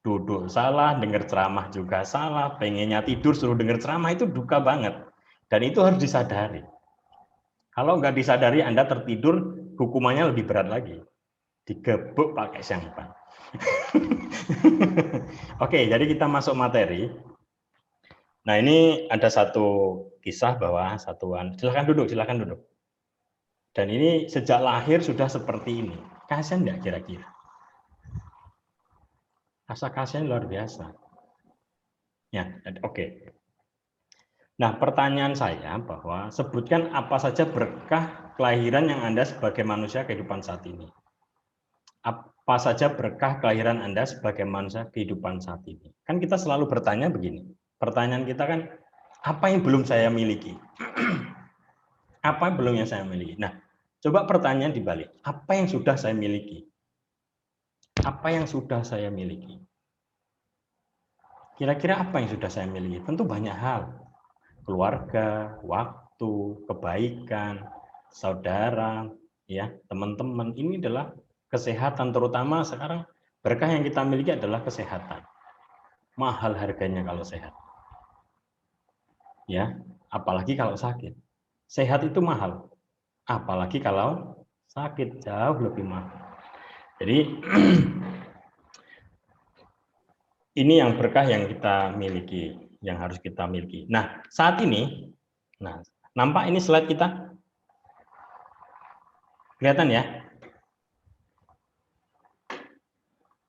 Duduk salah, dengar ceramah juga salah, pengennya tidur suruh dengar ceramah, itu duka banget. Dan itu harus disadari. Kalau nggak disadari Anda tertidur, hukumannya lebih berat lagi. Digebuk pakai syampan. Oke, jadi kita masuk materi. Nah, ini ada satu kisah bahwa satuan, silakan duduk. Dan ini sejak lahir sudah seperti ini. Kasihan nggak kira-kira? Rasa kasihan luar biasa. Ya, oke. Nah, pertanyaan saya bahwa sebutkan apa saja berkah kelahiran yang Anda sebagai manusia kehidupan saat ini. Apa saja berkah kelahiran Anda sebagai manusia kehidupan saat ini. Kan kita selalu bertanya begini. Pertanyaan kita kan, apa yang belum saya miliki? Apa yang belum yang saya miliki? Nah, coba pertanyaan dibalik. Apa yang sudah saya miliki? Apa yang sudah saya miliki? Kira-kira apa yang sudah saya miliki? Tentu banyak hal. Keluarga, waktu, kebaikan, saudara, ya, teman-teman. Ini adalah kesehatan, terutama sekarang berkah yang kita miliki adalah kesehatan. Mahal harganya kalau sehat. Ya, apalagi kalau sakit. Sehat itu mahal. Apalagi kalau sakit, jauh lebih mahal. Jadi ini yang berkah yang kita miliki, yang harus kita miliki. Nah, saat ini, nampak ini slide kita? Kelihatan ya?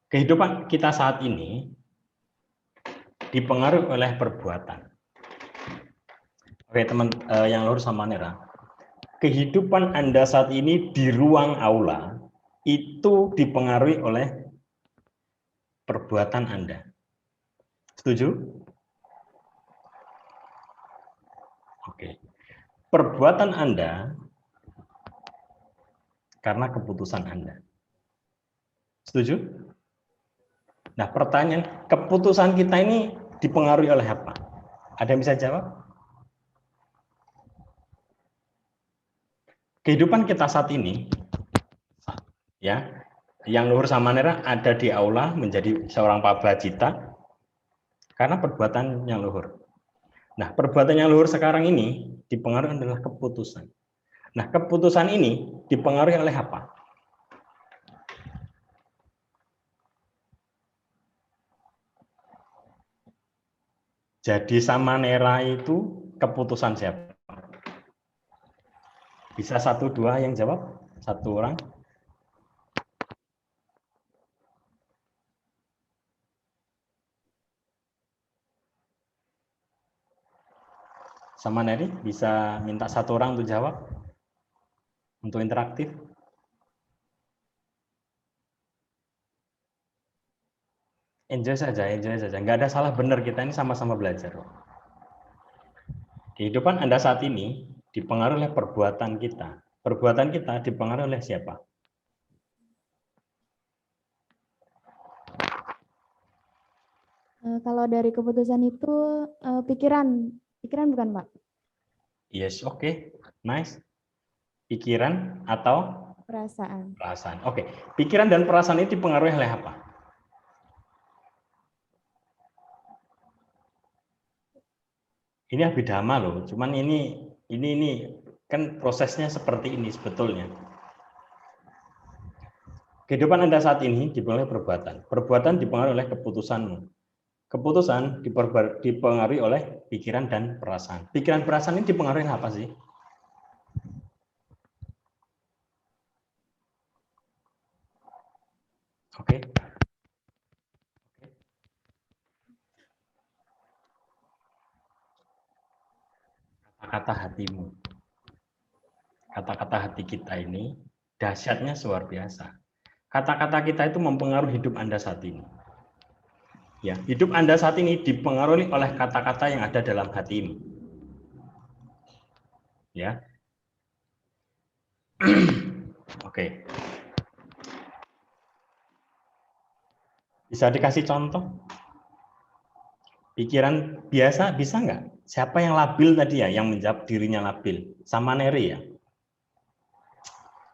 Kehidupan kita saat ini dipengaruhi oleh perbuatan. Oke, teman yang luhur sama Nera. Kehidupan Anda saat ini di ruang aula itu dipengaruhi oleh perbuatan Anda. Setuju? Oke. perbuatan Anda karena keputusan Anda. Setuju? Nah, pertanyaan, keputusan kita ini dipengaruhi oleh apa? Ada yang bisa jawab? Kehidupan kita saat ini, ya, yang luhur sama Nera ada di aula menjadi seorang pabacita karena perbuatan yang luhur. Nah, perbuatan yang luhur sekarang ini dipengaruhi adalah keputusan. Nah, keputusan ini dipengaruhi oleh apa? Jadi sama Nera itu keputusan siapa? Bisa 1, 2 yang jawab? 1 orang. Sama Neri, bisa minta 1 orang untuk jawab? Untuk interaktif? Enjoy saja, enjoy saja. Nggak ada salah benar, kita ini sama-sama belajar. Kehidupan Anda saat ini dipengaruhi oleh perbuatan kita. Perbuatan kita dipengaruhi oleh siapa? Kalau dari keputusan itu pikiran bukan Pak? Yes, oke. Nice. Pikiran atau Perasaan. perasaan. Oke. Pikiran dan perasaan itu dipengaruhi oleh apa? Ini abidama loh, cuman ini kan prosesnya seperti ini sebetulnya. Kehidupan Anda saat ini dipengaruhi oleh perbuatan. Perbuatan dipengaruhi oleh keputusanmu. Keputusan dipengaruhi oleh pikiran dan perasaan. Pikiran perasaan ini dipengaruhi oleh apa sih? Oke. Kata-kata hatimu. Kata-kata hati kita ini dahsyatnya luar biasa. Kata-kata kita itu mempengaruhi hidup Anda saat ini. Ya, hidup Anda saat ini dipengaruhi oleh kata-kata yang ada dalam hatimu. Ya. Oke. Bisa dikasih contoh? Pikiran biasa bisa nggak? Siapa yang labil tadi ya, yang menjawab dirinya labil? Sama Neri ya?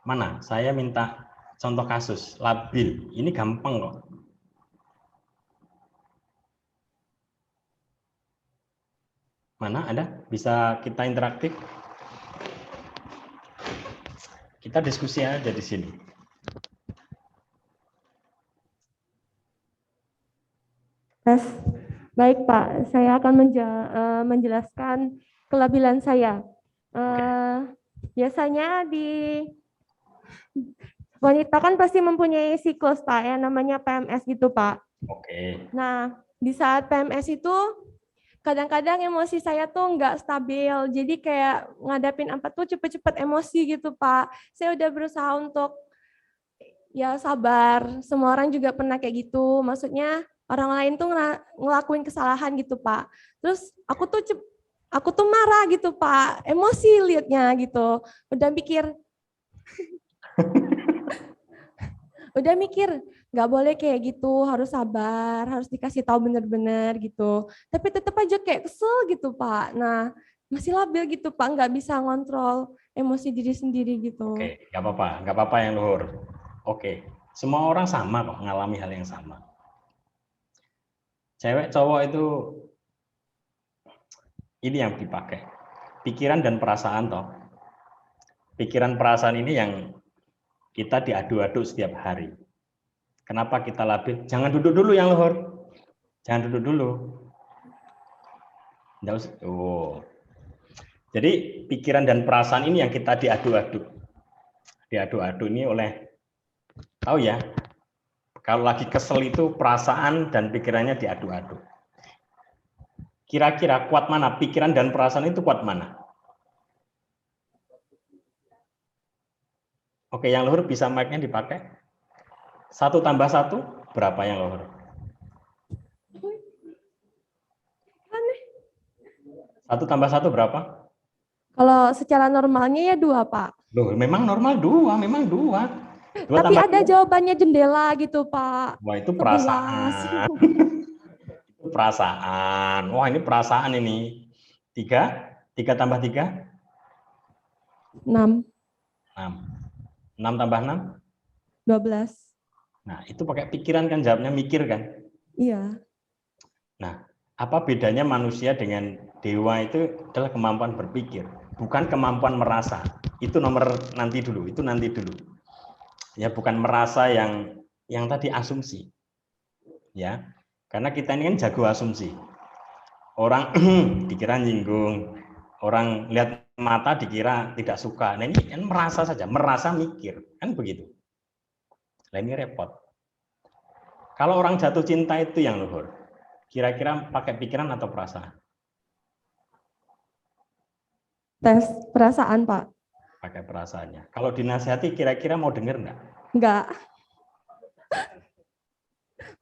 Mana? Saya minta contoh kasus labil. Ini gampang kok. Mana ada? Bisa kita interaktif? Kita diskusi aja di sini. Tes. Baik Pak, saya akan menjelaskan kelabilan saya. Biasanya di wanita kan pasti mempunyai siklus Pak, yang namanya PMS gitu Pak. Oke. Nah, di saat PMS itu kadang-kadang emosi saya tuh nggak stabil, jadi kayak ngadapin apa tuh cepet-cepet emosi gitu Pak. Saya udah berusaha untuk ya sabar, semua orang juga pernah kayak gitu, maksudnya orang lain tuh ngelakuin kesalahan gitu Pak. Terus aku tuh marah gitu Pak, emosi liatnya gitu. Udah mikir nggak boleh kayak gitu, harus sabar, harus dikasih tahu bener-bener gitu. Tapi tetap aja kayak kesel gitu Pak. Nah, masih labil gitu Pak, nggak bisa ngontrol emosi diri sendiri gitu. Oke, nggak apa-apa yang luhur. Oke, semua orang sama kok, mengalami hal yang sama. Cewek cowok itu ini yang dipakai. Pikiran dan perasaan toh. Pikiran perasaan ini yang kita diadu-adu setiap hari. Kenapa kita labil? Jangan duduk dulu yang luhur. Jangan duduk dulu. Nggak usah. Oh. Jadi pikiran dan perasaan ini yang kita diadu-adu. Diadu-adu ini oleh, tahu ya, kalau lagi kesel itu perasaan dan pikirannya diadu-adu. Kira-kira kuat mana? Pikiran dan perasaan itu kuat mana? Oke, yang luhur bisa mic-nya dipakai. 1 tambah 1, berapa yang luhur? 1 tambah 1 berapa? Kalau secara normalnya ya 2, Pak. Loh, memang normal 2, memang 2. 2 Tapi tambah ada 2. jawabannya jendela gitu, Pak. Wah, itu 11. perasaan. Itu perasaan. Wah, ini perasaan ini. 3 tambah 3? 6, 6. 6 tambah 6? 12. Nah, itu pakai pikiran kan, jawabnya mikir kan. Iya. Nah, apa bedanya manusia dengan dewa itu adalah kemampuan berpikir, bukan kemampuan merasa. Itu nanti dulu. Ya, bukan merasa yang tadi asumsi. Ya. Karena kita ini kan jago asumsi. Orang dikira nyinggung, orang lihat mata dikira tidak suka. Nah, ini kan merasa saja, merasa mikir, kan begitu. Nah, ini repot. Kalau orang jatuh cinta itu yang luhur, kira-kira pakai pikiran atau perasaan? Tes perasaan, Pak. Pakai perasaannya. Kalau dinasihati kira-kira mau denger enggak? Enggak.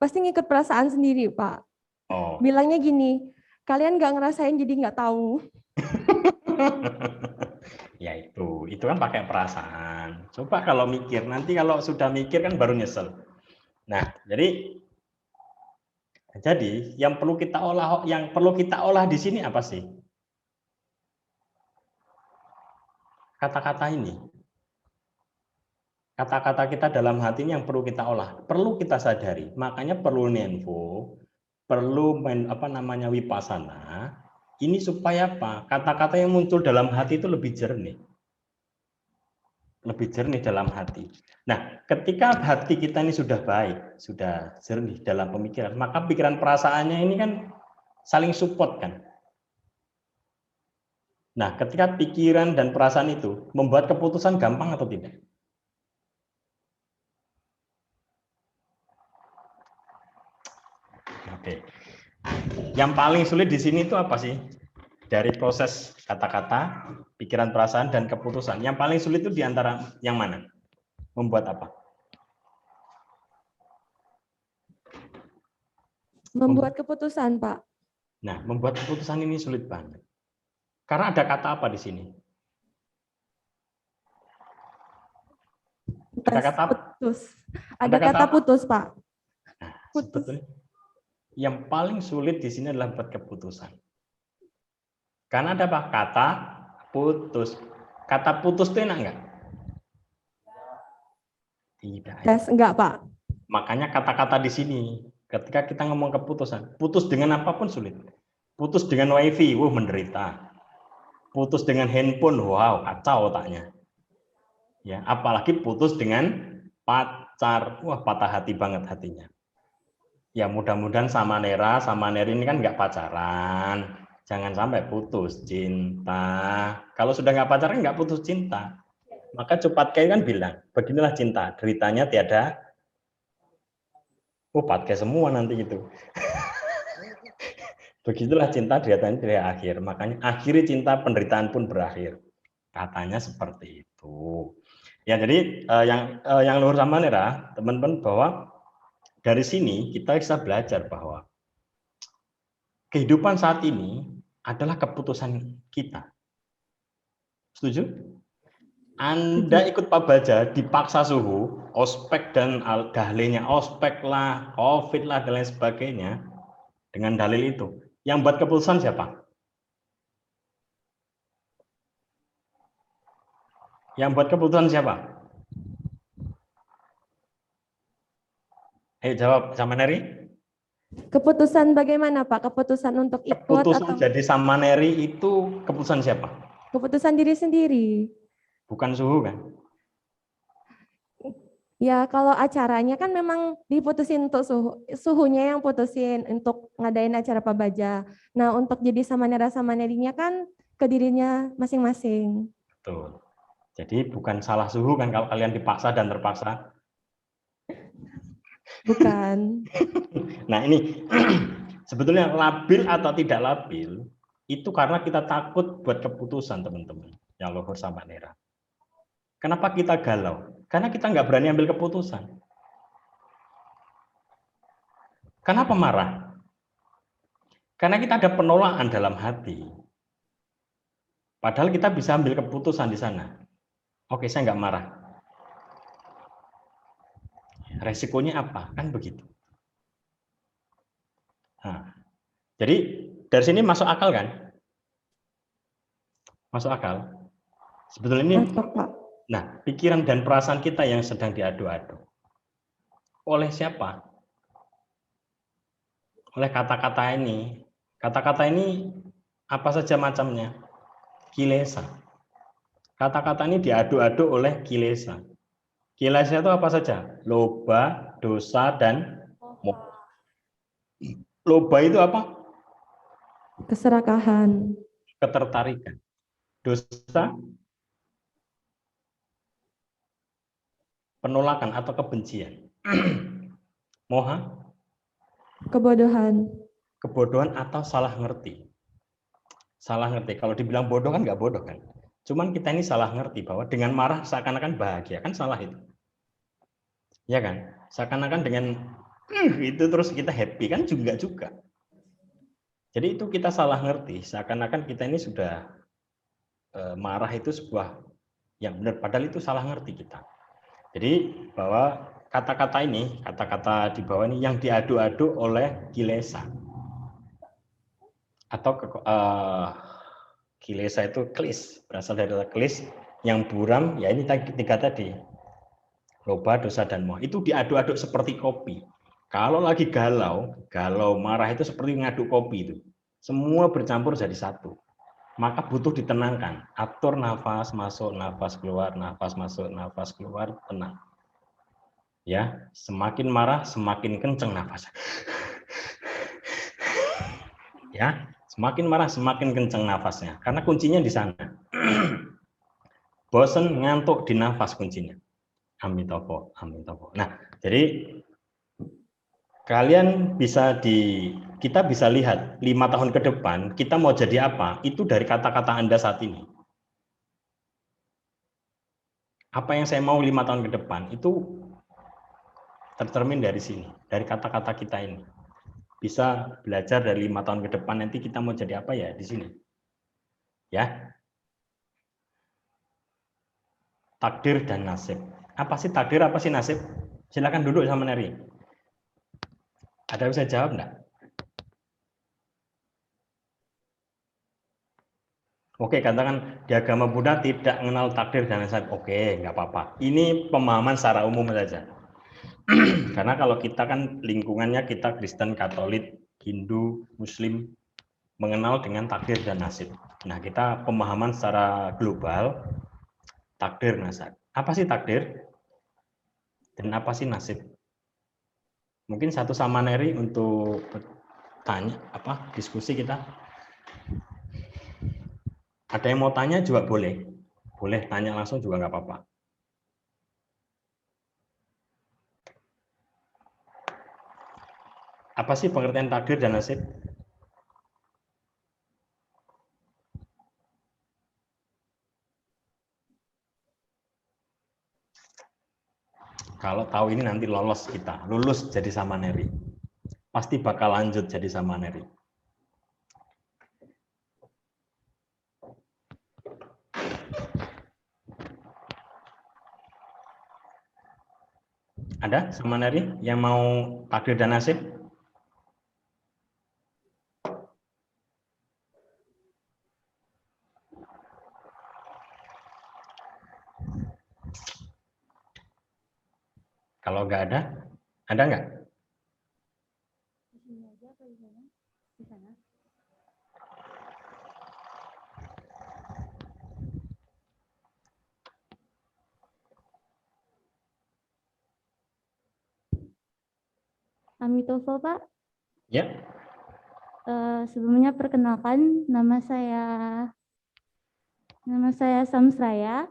Pasti ngikut perasaan sendiri, Pak. Oh. Bilangnya gini, kalian nggak ngerasain jadi nggak tahu. Ya itu kan pakai perasaan. Coba kalau mikir, nanti kalau sudah mikir kan baru nyesel. Nah, jadi yang perlu kita olah di sini apa sih? Kata-kata ini. Kata-kata kita dalam hati ini yang perlu kita olah, perlu kita sadari. Makanya perlu nenvo, perlu wipasana. Ini supaya apa? Kata-kata yang muncul dalam hati itu lebih jernih. Lebih jernih dalam hati. Nah, ketika hati kita ini sudah baik, sudah jernih dalam pemikiran, maka pikiran perasaannya ini kan saling support kan. Nah, ketika pikiran dan perasaan itu membuat keputusan gampang atau tidak? Oke. Yang paling sulit di sini itu apa sih? Dari proses kata-kata, pikiran, perasaan, dan keputusan. Yang paling sulit itu di antara yang mana? Membuat apa? Membuat keputusan, Pak. Nah, membuat keputusan ini sulit banget. Karena ada kata apa di sini? Ada kata putus. Ada kata putus, Pak. Nah, Putus. sebetulnya yang paling sulit di sini adalah buat keputusan. Karena ada apa? Kata putus. Kata putus itu enak enggak? Tidak. Tes enggak, Pak. Makanya kata-kata di sini, ketika kita ngomong keputusan, putus dengan apapun sulit. Putus dengan wifi, menderita. Putus dengan handphone, wow, kacau otaknya. Ya, apalagi putus dengan pacar, wah patah hati banget hatinya. Ya mudah-mudahan sama Neri ini kan nggak pacaran, jangan sampai putus cinta. Kalau sudah nggak pacaran nggak putus cinta. Maka Cupatkai kan bilang, beginilah cinta, deritanya tiada. Patkai semua nanti gitu. Begitulah cinta, deritanya tidak akhir. Makanya akhiri cinta, penderitaan pun berakhir. Katanya seperti itu. Ya jadi yang luhur sama Nera, teman-teman, bahwa dari sini kita bisa belajar bahwa kehidupan saat ini adalah keputusan kita. Setuju? Anda ikut Pak Baja dipaksa suhu, ospek dan dalilnya ospek lah, COVID lah dan lain sebagainya dengan dalil itu. Yang buat keputusan siapa? Yang buat keputusan siapa? Ayo jawab sama Neri. Keputusan bagaimana, Pak? Keputusan untuk ikut Keputusan atau jadi sama Neri itu keputusan siapa? keputusan diri sendiri? Bukan suhu kan? Ya, kalau acaranya kan memang diputusin untuk suhunya yang putusin untuk ngadain acara Pak Baja. Nah, untuk jadi sama Nerinya kan ke dirinya masing-masing. Betul. Jadi bukan salah suhu kan kalau kalian dipaksa dan terpaksa. Bukan. Nah ini sebetulnya labil atau tidak labil itu karena kita takut buat keputusan teman-teman yang luhur sama Nera. Kenapa kita galau? Karena kita nggak berani ambil keputusan. Kenapa marah? Karena kita ada penolakan dalam hati. Padahal kita bisa ambil keputusan di sana. Oke, saya nggak marah. Resikonya apa? Kan begitu. Nah, jadi dari sini masuk akal kan? Masuk akal. Sebetulnya ini, Masuk, Pak. nah, pikiran dan perasaan kita yang sedang diadu-adu. Oleh siapa? Oleh kata-kata ini. Kata-kata ini apa saja macamnya? Kilesa. Kata-kata ini diadu-adu oleh kilesa. Kilesa itu apa saja? Loba, dosa, dan moha. Loba itu apa? Keserakahan. Ketertarikan. Dosa, penolakan atau kebencian. Moha, Kebodohan. kebodohan atau salah ngerti. Salah ngerti. Kalau dibilang bodoh kan nggak bodoh kan. Cuman kita ini salah ngerti bahwa dengan marah seakan-akan bahagia. Kan salah itu. Ya kan? Seakan-akan dengan itu terus kita happy kan juga. Jadi itu kita salah ngerti. Seakan-akan kita ini sudah marah itu sebuah yang benar. Padahal itu salah ngerti kita. Jadi bahwa kata-kata ini, kata-kata di bawah ini yang diadu-adu oleh kilesa. Atau kilesa itu klis, berasal dari klis yang buram, ya ini tiga tadi. Loba, dosa, dan moha. Itu diadu-aduk seperti kopi. Kalau lagi galau marah itu seperti ngaduk kopi itu. Semua bercampur jadi satu. Maka butuh ditenangkan. Atur nafas masuk, nafas keluar, nafas masuk, nafas keluar, tenang. Ya, semakin marah, semakin kenceng nafas. Ya, semakin marah, semakin kenceng nafasnya. Karena kuncinya di sana. Bosen, ngantuk, di nafas kuncinya. Amitopo, amitopo. Nah, jadi kalian kita bisa lihat 5 tahun ke depan kita mau jadi apa, itu dari kata-kata Anda saat ini. Apa yang saya mau 5 tahun ke depan, itu tercermin dari sini, dari kata-kata kita ini. Bisa belajar dari 5 tahun ke depan, nanti kita mau jadi apa ya di sini. Ya. Takdir dan nasib. Apa sih takdir, apa sih nasib? Silakan duduk sama Neri. Ada yang bisa jawab enggak? Oke, katakan di agama Buddha tidak mengenal takdir dan nasib. Oke, enggak apa-apa. Ini pemahaman secara umum saja. Karena kalau kita kan lingkungannya kita Kristen, Katolik, Hindu, Muslim mengenal dengan takdir dan nasib. Nah, kita pemahaman secara global takdir nasib. Apa sih takdir? Dan apa sih nasib? Mungkin satu sama Neri untuk tanya diskusi kita. Ada yang mau tanya juga boleh. Boleh tanya langsung juga nggak apa-apa. Apa sih pengertian takdir dan nasib? Kalau tahu ini nanti lulus jadi sama Neri. Pasti bakal lanjut jadi sama Neri. Ada sama Neri yang mau takdir dan nasib? Kalau nggak ada nggak? Amitofo, Pak. Ya. Sebelumnya perkenalkan, nama saya Samsraya.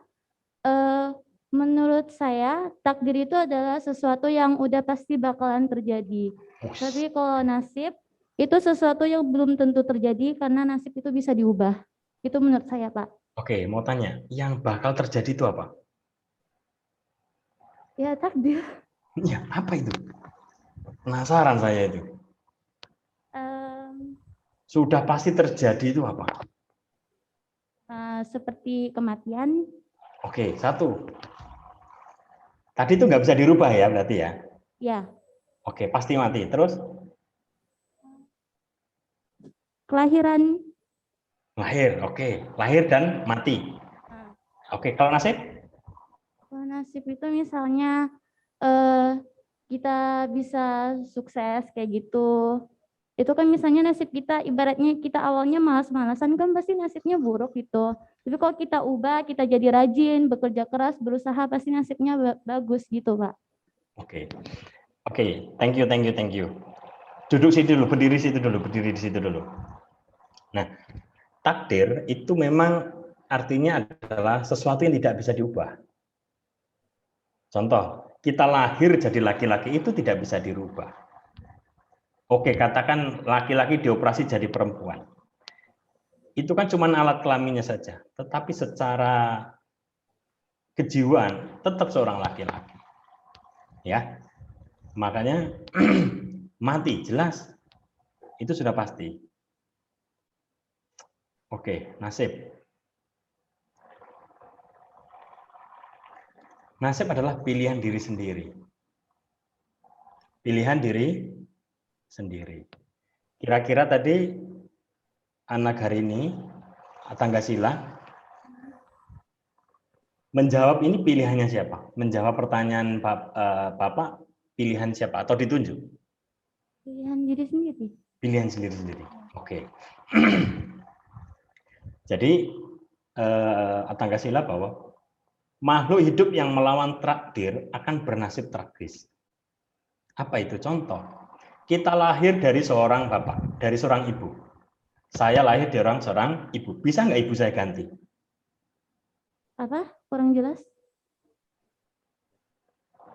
Menurut saya, takdir itu adalah sesuatu yang udah pasti bakalan terjadi. Tapi kalau nasib, itu sesuatu yang belum tentu terjadi karena nasib itu bisa diubah. Itu menurut saya, Pak. Oke, mau tanya, yang bakal terjadi itu apa? Ya, takdir. Ya, apa itu? Penasaran saya itu. Sudah pasti terjadi itu apa? seperti kematian. Oke, 1. Tadi itu nggak bisa dirubah ya berarti ya? Ya, Oke, pasti mati. Terus kelahiran. lahir, oke. Lahir dan mati. Nah, Oke, kalau nasib? kalau nasib itu misalnya kita bisa sukses kayak gitu. Itu kan misalnya nasib kita, ibaratnya kita awalnya malas-malasan kan pasti nasibnya buruk gitu. Tapi kalau kita ubah, kita jadi rajin, bekerja keras, berusaha, pasti nasibnya bagus gitu, Pak. Oke. Oke, thank you. Duduk situ dulu, berdiri di situ dulu. Nah, takdir itu memang artinya adalah sesuatu yang tidak bisa diubah. Contoh, kita lahir jadi laki-laki itu tidak bisa dirubah. Oke, katakan laki-laki dioperasi jadi perempuan. Itu kan cuma alat kelaminnya saja, tetapi secara kejiwaan tetap seorang laki-laki. Ya. Makanya mati jelas. Itu sudah pasti. Oke, nasib. Nasib adalah pilihan diri sendiri. Pilihan diri sendiri. Kira-kira tadi anak hari ini, Tanggasila, menjawab ini pilihannya siapa? Menjawab pertanyaan Bapak, pilihan siapa? Atau ditunjuk? Pilihan diri sendiri. Pilihan sendiri-sendiri. Oke. Jadi, Tanggasila bahwa makhluk hidup yang melawan takdir akan bernasib tragis. Apa itu? Contoh, kita lahir dari seorang bapak, dari seorang ibu. Saya lahir dari seorang ibu. Bisa nggak ibu saya ganti? Apa? Kurang jelas?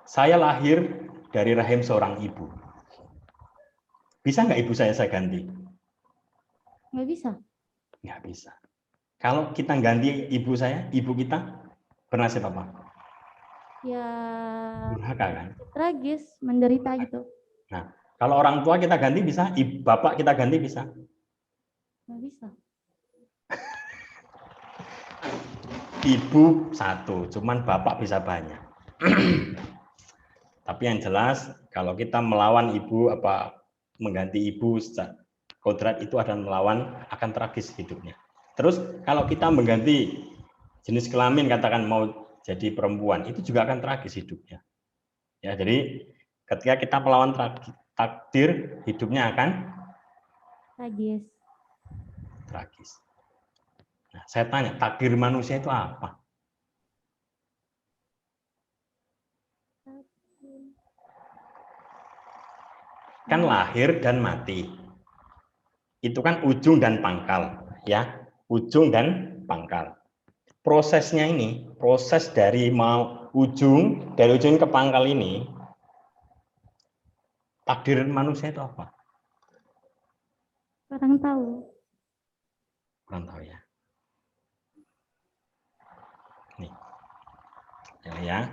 Saya lahir dari rahim seorang ibu. Bisa nggak ibu saya ganti? Nggak bisa. Nggak bisa. Kalau kita ganti ibu saya, ibu kita bernasib apa? Ya, Durhaka kan? tragis, menderita gitu. Nah, kalau orang tua kita ganti bisa, bapak kita ganti bisa. Nggak bisa. Ibu satu, cuman bapak bisa banyak. Tapi yang jelas, kalau kita melawan ibu, mengganti ibu, kodrat itu akan melawan, akan tragis hidupnya. Terus kalau kita mengganti jenis kelamin, katakan mau jadi perempuan, itu juga akan tragis hidupnya. Ya, jadi ketika kita melawan takdir, hidupnya akan tragis. Nah, saya tanya, takdir manusia itu apa? Kan lahir dan mati. Itu kan ujung dan pangkal, ya. Ujung dan pangkal. Prosesnya ini, proses dari ujung ke pangkal ini, takdir manusia itu apa? Kurang tahu. Kurang tahu ya. Nih. Ya.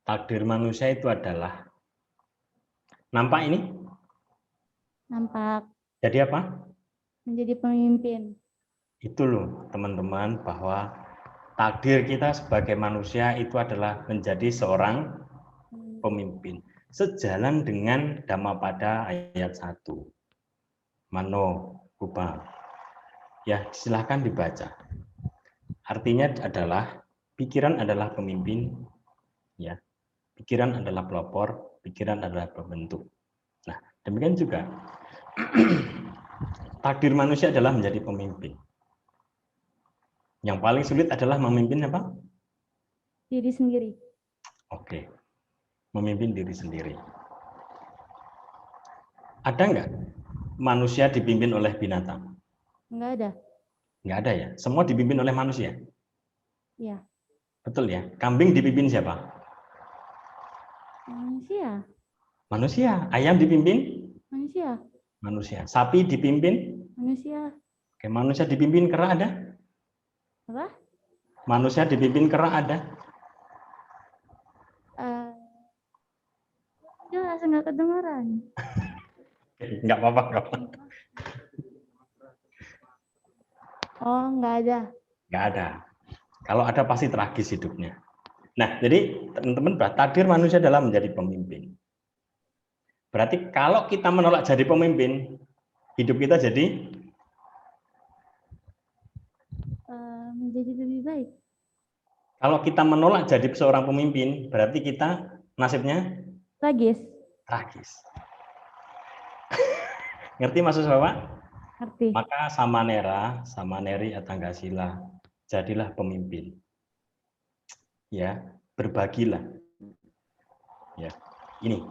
Takdir manusia itu adalah, nampak ini? Nampak. Jadi apa? Menjadi pemimpin. Itu loh teman-teman, bahwa takdir kita sebagai manusia itu adalah menjadi seorang pemimpin. Sejalan dengan Dhammapada ayat 1. Mano Rupa. Ya, silahkan dibaca. Artinya adalah, pikiran adalah pemimpin, ya. Pikiran adalah pelopor, pikiran adalah pembentuk. Nah, demikian juga takdir manusia adalah menjadi pemimpin. Yang paling sulit adalah memimpin apa? Diri sendiri. Oke, memimpin diri sendiri. Ada nggak manusia dipimpin oleh binatang? Nggak ada. Nggak ada ya? Semua dipimpin oleh manusia? Ya. Betul ya? Kambing dipimpin siapa? Manusia. Manusia. Ayam dipimpin? Manusia. Manusia. Sapi dipimpin? Manusia. Oke, manusia dipimpin kera ada? Apa? Manusia dipimpin kera ada? Mas nggak kedengeran. Nggak apa-apa, nggak apa-apa. Oh, nggak ada. Nggak ada. Kalau ada pasti tragis hidupnya. Nah, jadi teman-teman, takdir manusia adalah menjadi pemimpin. Berarti kalau kita menolak jadi pemimpin, hidup kita jadi Menjadi lebih baik. kalau kita menolak jadi seorang pemimpin, berarti kita nasibnya Tragis. tragis. Ngerti maksud Bapak? Ngerti. Maka samanera, samaneri atanggasila, jadilah pemimpin. Ya, berbagilah. Ya, ini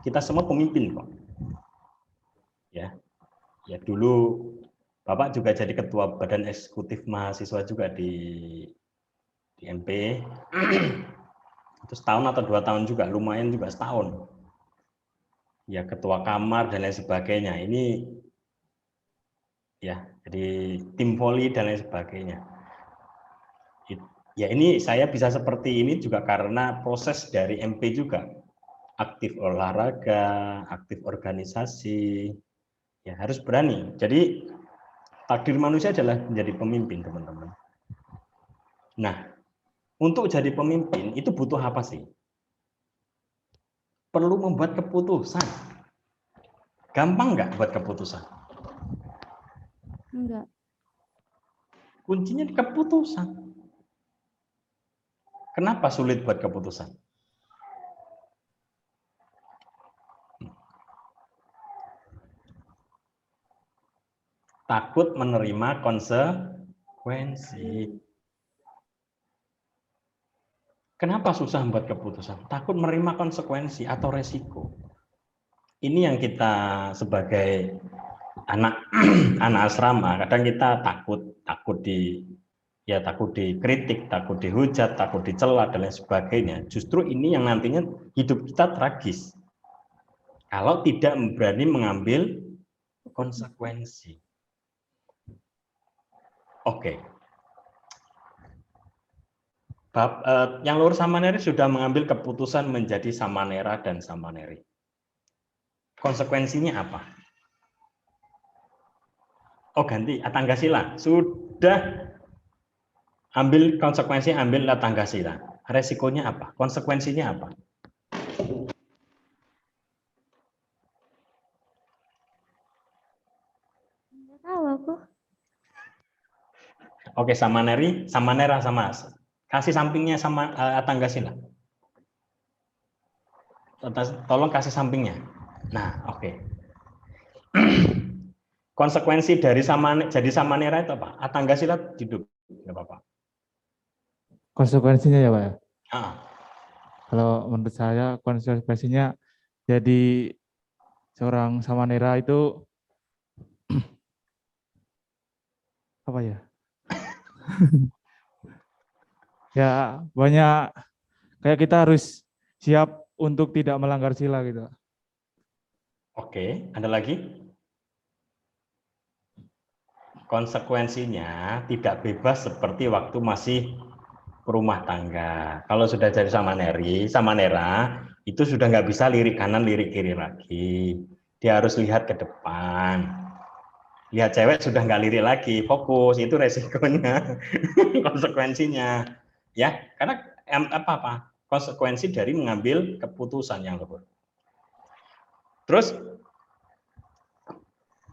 kita semua pemimpin kok. Ya, ya dulu Bapak juga jadi ketua Badan Eksekutif Mahasiswa juga di MP. Itu setahun atau 2 tahun juga, lumayan juga setahun. Ya, ketua kamar dan lain sebagainya. Ini ya, jadi tim voli dan lain sebagainya. Ya, ini saya bisa seperti ini juga karena proses dari MP juga. Aktif olahraga, aktif organisasi. Ya, harus berani. Jadi takdir manusia adalah menjadi pemimpin, teman-teman. Nah, untuk jadi pemimpin itu butuh apa sih? Perlu membuat keputusan. Gampang nggak buat keputusan? Enggak. Kuncinya di keputusan. Kenapa sulit buat keputusan? Takut menerima konsekuensi. Kenapa susah membuat keputusan? Takut menerima konsekuensi atau resiko. Ini yang kita sebagai anak anak asrama, kadang kita takut dikritik, takut dihujat, takut dicela dan lain sebagainya. Justru ini yang nantinya hidup kita tragis. Kalau tidak berani mengambil konsekuensi. Oke. Yang luhur samaneri sudah mengambil keputusan menjadi samanera dan samaneri. Konsekuensinya apa? Oh, ganti atanggasila. Sudah ambil konsekuensi, ambil atanggasila. Resikonya apa? Konsekuensinya apa? Nggak tahu aku. Oke, samaneri, samanera sama. Kasih sampingnya sama atanggasila. Tolong kasih sampingnya. Nah, oke. Konsekuensi dari jadi samanera itu apa? Atanggasila hidup, nggak apa-apa. Konsekuensinya ya Pak? Ah. Kalau menurut saya konsekuensinya jadi seorang samanera itu apa ya? Ya banyak kayak kita harus siap untuk tidak melanggar sila gitu. Oke, ada lagi? Konsekuensinya tidak bebas seperti waktu masih berumah tangga. Kalau sudah jadi samanera, itu sudah nggak bisa lirik kanan, lirik kiri lagi. Dia harus lihat ke depan. Lihat cewek sudah nggak lirik lagi, fokus, itu resikonya, konsekuensinya. Ya, karena apa-apa, konsekuensi dari mengambil keputusan yang luhur. Terus,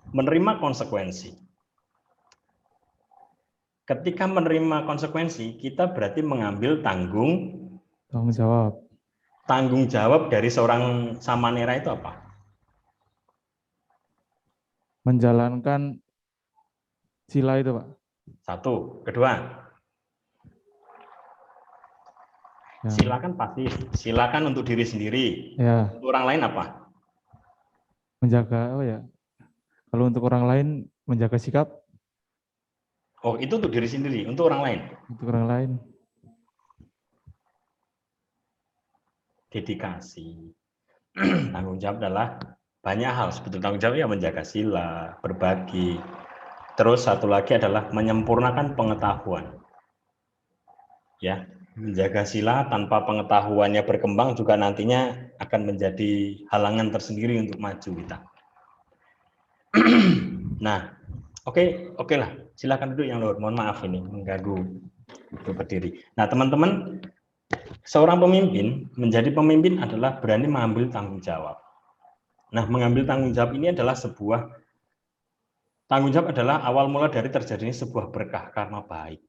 menerima konsekuensi. Ketika menerima konsekuensi, kita berarti mengambil tanggung jawab. Tanggung jawab dari seorang samanera itu apa? Menjalankan sila itu, Pak. Satu, kedua. Ya. Silakan pasif, silakan untuk diri sendiri. Ya. Untuk orang lain apa? Menjaga, kalau untuk orang lain menjaga sikap. Oh, itu untuk diri sendiri, untuk orang lain. Untuk orang lain. Dedikasi. Tanggung jawab adalah banyak hal. Sebetulnya tanggung jawab ya menjaga sila, berbagi. Terus satu lagi adalah menyempurnakan pengetahuan. Ya, Menjaga sila tanpa pengetahuannya berkembang juga nantinya akan menjadi halangan tersendiri untuk maju kita. Nah, oke lah. Silakan duduk yang luhur. Mohon maaf ini mengganggu itu berdiri. Nah, teman-teman, seorang pemimpin, menjadi pemimpin adalah berani mengambil tanggung jawab. Nah, mengambil tanggung jawab ini adalah tanggung jawab adalah awal mula dari terjadinya sebuah berkah karma baik.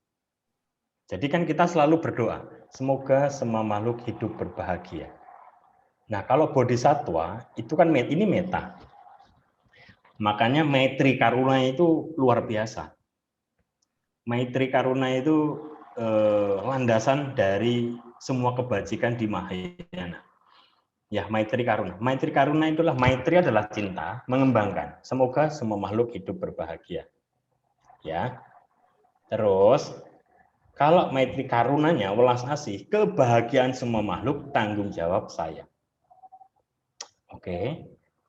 Jadi kan kita selalu berdoa, semoga semua makhluk hidup berbahagia. Nah, kalau bodhisatwa itu kan ini meta. Makanya Maitri Karuna itu luar biasa. Maitri Karuna itu landasan dari semua kebajikan di Mahayana. Ya, Maitri Karuna. Maitri Karuna itulah, Maitri adalah cinta, mengembangkan. Semoga semua makhluk hidup berbahagia. Ya. Terus kalau Maitri Karunanya welas asih, kebahagiaan semua makhluk tanggung jawab saya. Oke.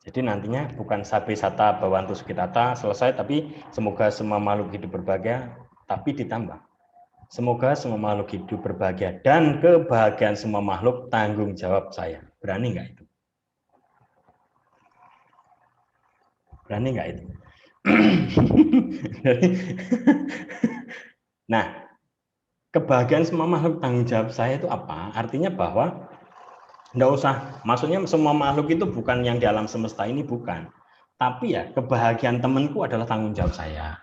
Jadi nantinya bukan sabe sata bawantu sukitata selesai, tapi semoga semua makhluk hidup berbahagia, tapi ditambah. Semoga semua makhluk hidup berbahagia dan kebahagiaan semua makhluk tanggung jawab saya. Berani nggak itu? Berani nggak itu? Nah, kebahagiaan semua makhluk tanggung jawab saya itu apa? Artinya bahwa enggak usah, maksudnya semua makhluk itu bukan yang di alam semesta ini, bukan. Tapi ya kebahagiaan temanku adalah tanggung jawab saya.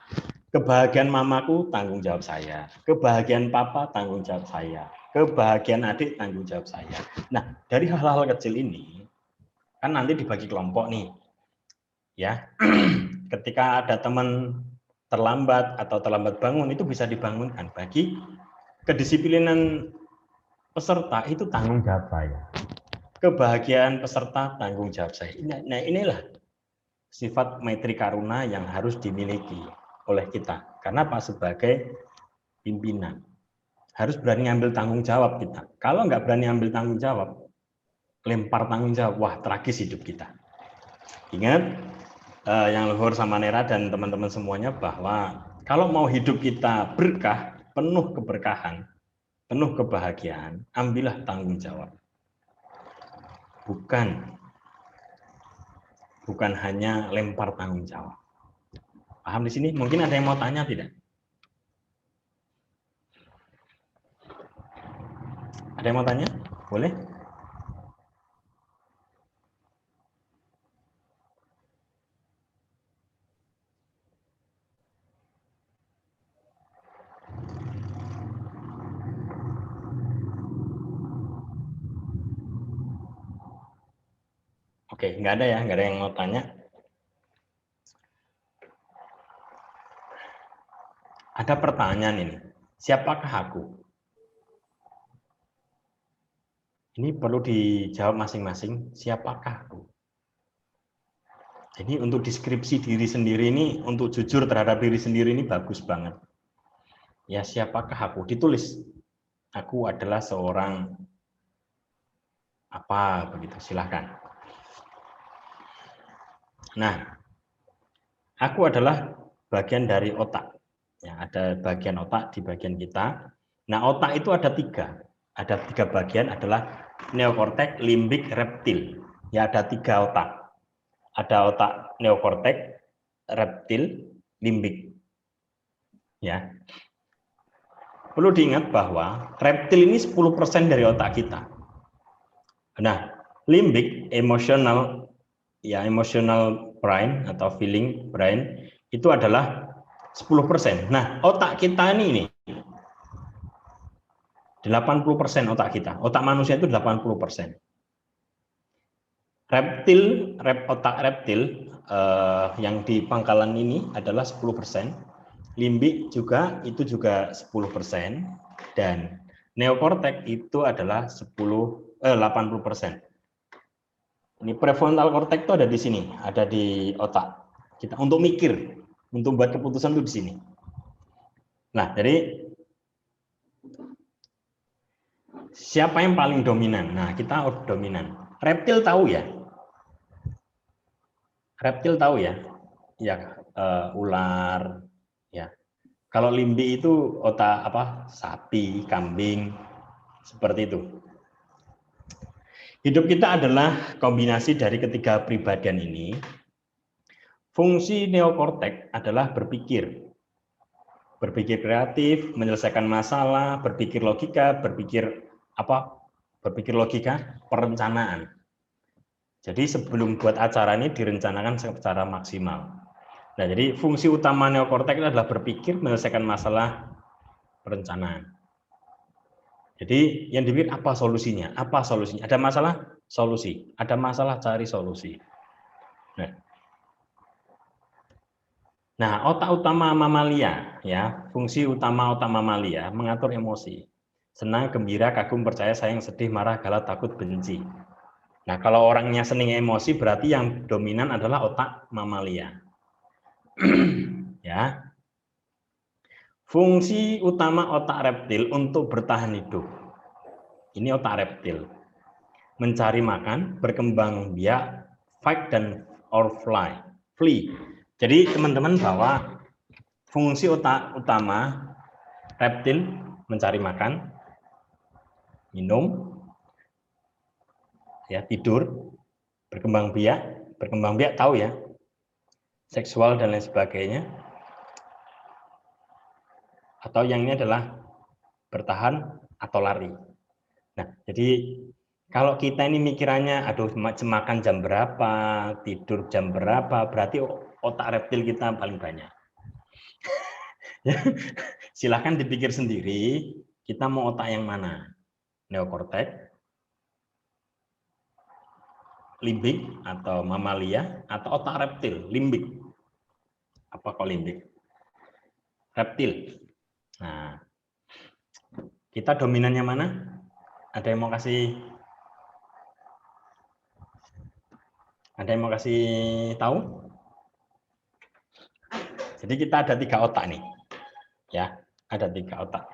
Kebahagiaan mamaku tanggung jawab saya. Kebahagiaan papa tanggung jawab saya. Kebahagiaan adik tanggung jawab saya. Nah, dari hal-hal kecil ini kan nanti dibagi kelompok nih. Ya. Ketika ada teman terlambat atau terlambat bangun, itu bisa dibangunkan. Bagi kedisiplinan peserta itu tanggung jawab saya. Kebahagiaan peserta tanggung jawab saya. Nah, inilah sifat Maitri Karuna yang harus dimiliki oleh kita. Karena apa? Sebagai pimpinan. Harus berani ambil tanggung jawab kita. Kalau nggak berani ambil tanggung jawab, lempar tanggung jawab, wah tragis hidup kita. Ingat, yang luhur sama Nera dan teman-teman semuanya, bahwa kalau mau hidup kita berkah, penuh keberkahan, penuh kebahagiaan, ambillah tanggung jawab. Bukan hanya lempar tanggung jawab. Paham di sini? Mungkin ada yang mau tanya tidak? Ada yang mau tanya? Boleh? Oke, nggak ada ya, nggak ada yang mau tanya. Ada pertanyaan ini, siapakah aku? Ini perlu dijawab masing-masing, siapakah aku? Jadi untuk deskripsi diri sendiri ini, untuk jujur terhadap diri sendiri ini bagus banget. Ya, siapakah aku? Ditulis, aku adalah seorang apa, begitu, silahkan. Nah, aku adalah bagian dari otak. Ya, ada bagian otak di bagian kita. Nah, otak itu ada tiga. Ada tiga bagian, adalah neokortek, limbik, reptil. Ya, ada tiga otak. Ada otak neokortek, reptil, limbik. Ya. Perlu diingat bahwa reptil ini 10% dari otak kita. Nah, limbik, emotional brain atau feeling brain itu adalah 10%. Nah, otak kita ini 80% otak kita. Otak manusia itu 80%. Otak reptil yang di pangkalan ini adalah 10%. Limbik juga 10%, dan neokortek itu adalah 80%. Ini prefrontal cortex itu ada di sini, ada di otak kita untuk mikir, untuk buat keputusan itu di sini. Nah, jadi siapa yang paling dominan? Nah, kita dominan. Reptil tahu ya? Reptil tahu ya? Ya, ular. Ya. Kalau limbik itu otak apa? Sapi, kambing. Seperti itu. Hidup kita adalah kombinasi dari ketiga kepribadian ini. Fungsi neokorteks adalah berpikir. Berpikir kreatif, menyelesaikan masalah, berpikir logika, berpikir apa? Berpikir logika, perencanaan. Jadi sebelum buat acara ini direncanakan secara maksimal. Nah, jadi fungsi utama neokorteks adalah berpikir, menyelesaikan masalah, perencanaan. Jadi yang dipikir apa solusinya? Apa solusinya? Ada masalah, solusi. Ada masalah, cari solusi. Nah, otak utama mamalia, ya, fungsi utama otak mamalia mengatur emosi. Senang, gembira, kagum, percaya, sayang, sedih, marah, galau, takut, benci. Nah, kalau orangnya senang emosi berarti yang dominan adalah otak mamalia. Ya. Fungsi utama otak reptil untuk bertahan hidup. Ini otak reptil. Mencari makan, berkembang biak, fight dan or flee. Jadi teman-teman bahwa fungsi otak utama reptil mencari makan, minum, ya, tidur, berkembang biak tahu ya, seksual dan lain sebagainya. Atau yang ini adalah bertahan atau lari. Nah, jadi kalau kita ini mikirannya, aduh makan jam berapa, tidur jam berapa, berarti otak reptil kita paling banyak. Silahkan dipikir sendiri, kita mau otak yang mana? Neokorteks, limbik atau mamalia, atau otak reptil, limbik. Apa kok limbik? Reptil. Nah, kita dominannya mana? Ada yang mau kasih? Ada yang mau kasih tahu? Jadi kita ada 3 otak nih, ya, ada 3 otak.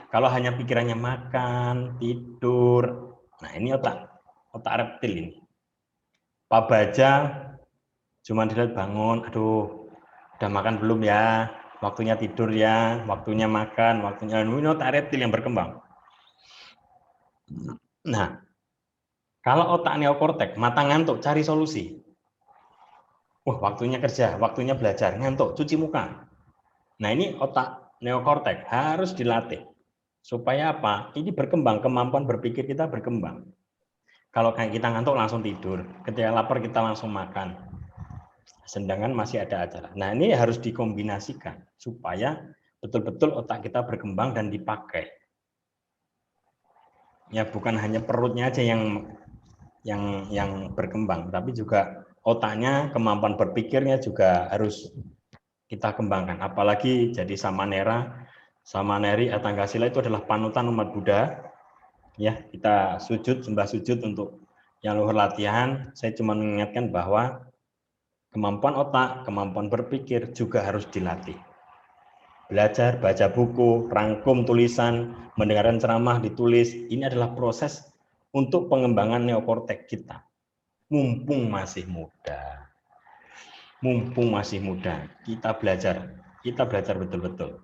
Kalau hanya pikirannya makan, tidur, nah ini otak reptil ini. Pak Baja cuma dilihat bangun, aduh, udah makan belum ya? Waktunya tidur ya, waktunya makan, waktunya ini otak reptil yang berkembang. Nah, kalau otak neokorteks, mata ngantuk, cari solusi. Wah, waktunya kerja, waktunya belajar, ngantuk, cuci muka. Nah, ini otak neokorteks harus dilatih. Supaya apa? Ini berkembang, kemampuan berpikir kita berkembang. Kalau kayak kita ngantuk langsung tidur, ketika lapar kita langsung makan. Sedangkan masih ada acara. Nah, ini harus dikombinasikan supaya betul-betul otak kita berkembang dan dipakai. Ya, bukan hanya perutnya aja yang berkembang, tapi juga otaknya, kemampuan berpikirnya juga harus kita kembangkan. Apalagi jadi Samaneri Atanggasila itu adalah panutan umat Buddha. Ya, kita sembah sujud untuk yang luhur latihan. Saya cuma mengingatkan bahwa kemampuan otak, kemampuan berpikir juga harus dilatih. Belajar, baca buku, rangkum tulisan, mendengarkan ceramah, ditulis. Ini adalah proses untuk pengembangan neokorteks kita. Mumpung masih muda. Mumpung masih muda, kita belajar betul-betul.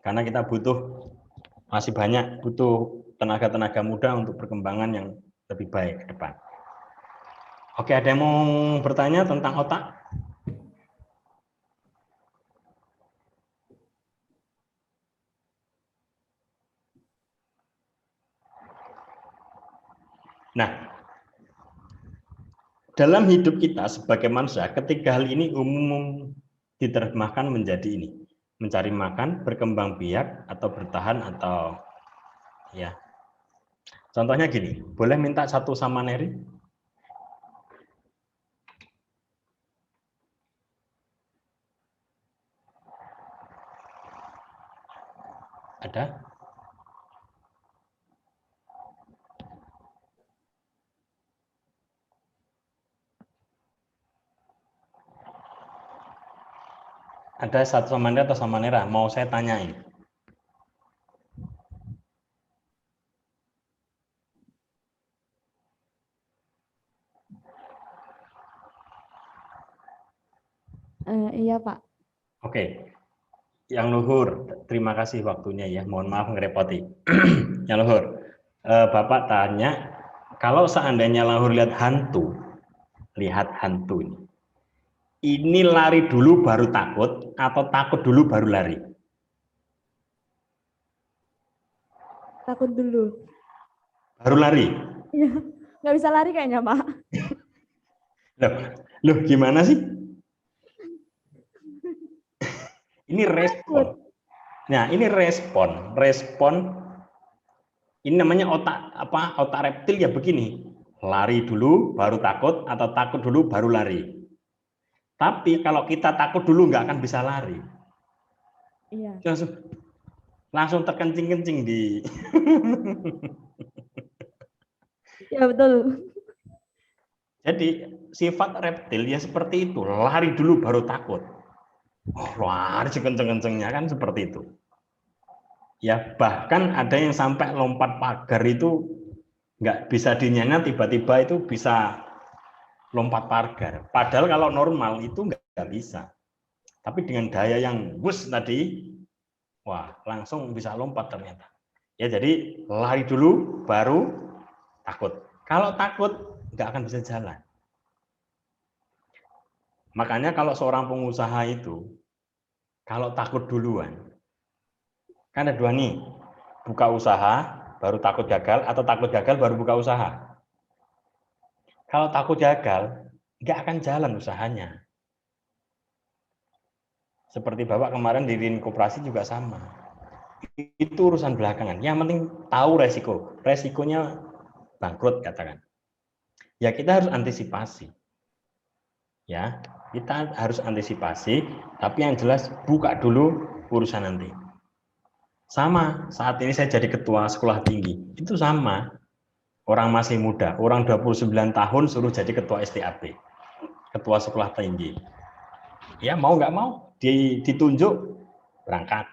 Karena kita masih banyak butuh tenaga-tenaga muda untuk perkembangan yang lebih baik ke depan. Oke, ada yang mau bertanya tentang otak? Nah, dalam hidup kita sebagai manusia, ketiga hal ini umum diterjemahkan menjadi ini. Mencari makan, berkembang biak, atau bertahan, atau ya. Contohnya gini, boleh minta satu Samaneri? Ada? Ada satu Samanera atau Samanera, mau saya tanyain. Iya, Pak. Oke. Yang luhur, terima kasih waktunya ya. Mohon maaf ngerepoti. Yang luhur, Bapak tanya, kalau seandainya luhur lihat hantu ini lari dulu baru takut atau takut dulu baru lari? Takut dulu. Baru lari? Iya, nggak bisa lari kayaknya, Pak. Loh, gimana sih? Ini respon. Nah, ini respon. Ini namanya otak reptil ya begini. Lari dulu baru takut atau takut dulu baru lari. Tapi kalau kita takut dulu nggak akan bisa lari. Iya. Langsung terkencing-kencing di. Ya betul. Jadi sifat reptil ya seperti itu. Lari dulu baru takut. Lari sekenceng-kencengnya kan seperti itu. Ya bahkan ada yang sampai lompat pagar itu nggak bisa dinyanyi, tiba-tiba itu bisa lompat pagar. Padahal kalau normal itu nggak bisa. Tapi dengan daya yang bus tadi, wah langsung bisa lompat ternyata. Ya jadi lari dulu baru takut. Kalau takut nggak akan bisa jalan. Makanya kalau seorang pengusaha itu, kalau takut duluan, kan ada dua nih, buka usaha baru takut gagal atau takut gagal baru buka usaha. Kalau takut gagal, nggak akan jalan usahanya. Seperti Bapak kemarin di koperasi juga sama. Itu urusan belakangan. Yang penting tahu resiko. Resikonya bangkrut katakan. Ya kita harus antisipasi. Ya, kita harus antisipasi, tapi yang jelas buka dulu urusan nanti. Sama, saat ini saya jadi ketua sekolah tinggi. Itu sama. Orang masih muda, orang 29 tahun suruh jadi ketua STAP, ketua sekolah tinggi. Ya mau nggak mau, ditunjuk, berangkat.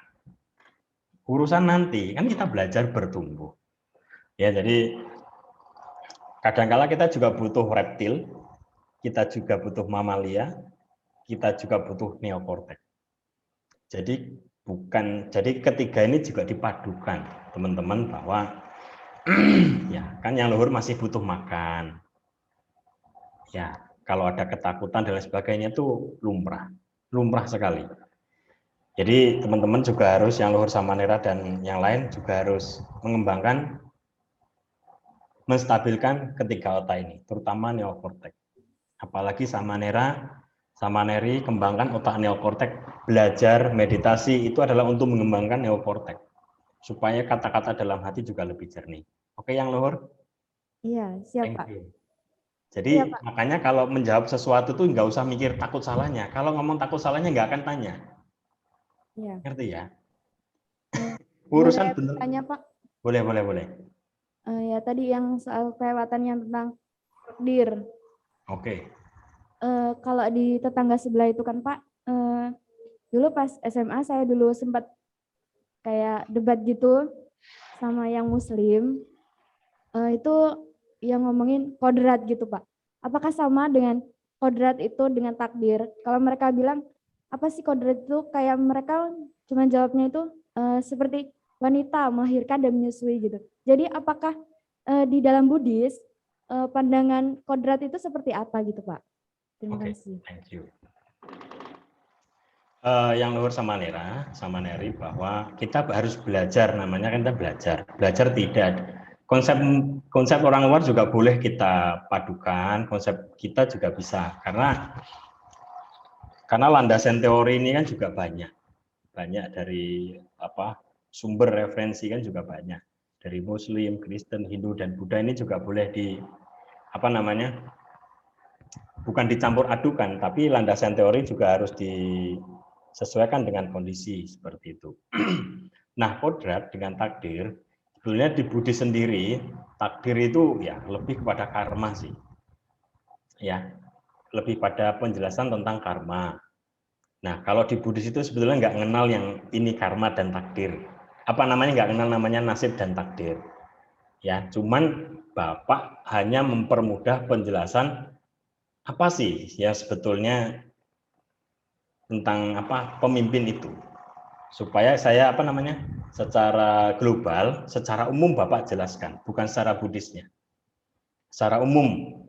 Urusan nanti, kan kita belajar bertumbuh. Ya jadi, kadang-kala kita juga butuh reptil, kita juga butuh mamalia, kita juga butuh neokortek. Jadi ketiga ini juga dipadukan, teman-teman, bahwa ya kan yang luhur masih butuh makan. Ya, kalau ada ketakutan dan lain sebagainya itu lumrah sekali. Jadi teman-teman juga harus, yang luhur sama Nera dan yang lain juga harus mengembangkan, menstabilkan ketiga otak ini, terutama neokortek. Apalagi sama Nera, sama Neri, kembangkan otak neokortek. Belajar meditasi itu adalah untuk mengembangkan neokortek, supaya kata-kata dalam hati juga lebih jernih. Oke, yang luhur? Iya, siap Pak. Jadi ya, Pak. Makanya kalau menjawab sesuatu tuh nggak usah mikir takut salahnya. Kalau ngomong takut salahnya nggak akan tanya. Iya. Ngerti ya? Urusan bener. Tanya Pak. Boleh. Ya tadi yang soal kelewatan yang tentang takdir. Oke. Kalau di tetangga sebelah itu kan Pak, dulu pas SMA saya dulu sempat kayak debat gitu sama yang Muslim. Itu yang ngomongin kodrat gitu Pak. Apakah sama dengan kodrat itu dengan takdir? Kalau mereka bilang apa sih kodrat itu, kayak mereka cuma jawabnya itu seperti wanita melahirkan dan menyusui gitu. Jadi apakah di dalam Buddhis pandangan kodrat itu seperti apa gitu Pak? Terima kasih. Thank you. Yang luhur sama Nera, sama Neri, bahwa kita harus belajar, namanya kan kita belajar. Belajar tidak. Konsep orang luar juga boleh kita padukan, konsep kita juga bisa. Karena landasan teori ini kan juga banyak dari sumber referensi kan juga banyak. Dari Muslim, Kristen, Hindu, dan Buddha ini juga boleh bukan dicampur adukan, tapi landasan teori juga harus disesuaikan dengan kondisi seperti itu. Nah, kodrat dengan takdir, sebenarnya di Buddhis sendiri, takdir itu ya lebih kepada karma sih. Ya, lebih pada penjelasan tentang karma. Nah, kalau di Buddhis itu sebetulnya nggak mengenal yang ini karma dan takdir. Nggak kenal namanya nasib dan takdir. Ya, cuman Bapak hanya mempermudah penjelasan apa sih ya sebetulnya tentang pemimpin itu. supaya saya secara global, secara umum Bapak jelaskan, bukan secara Buddhisnya. Secara umum,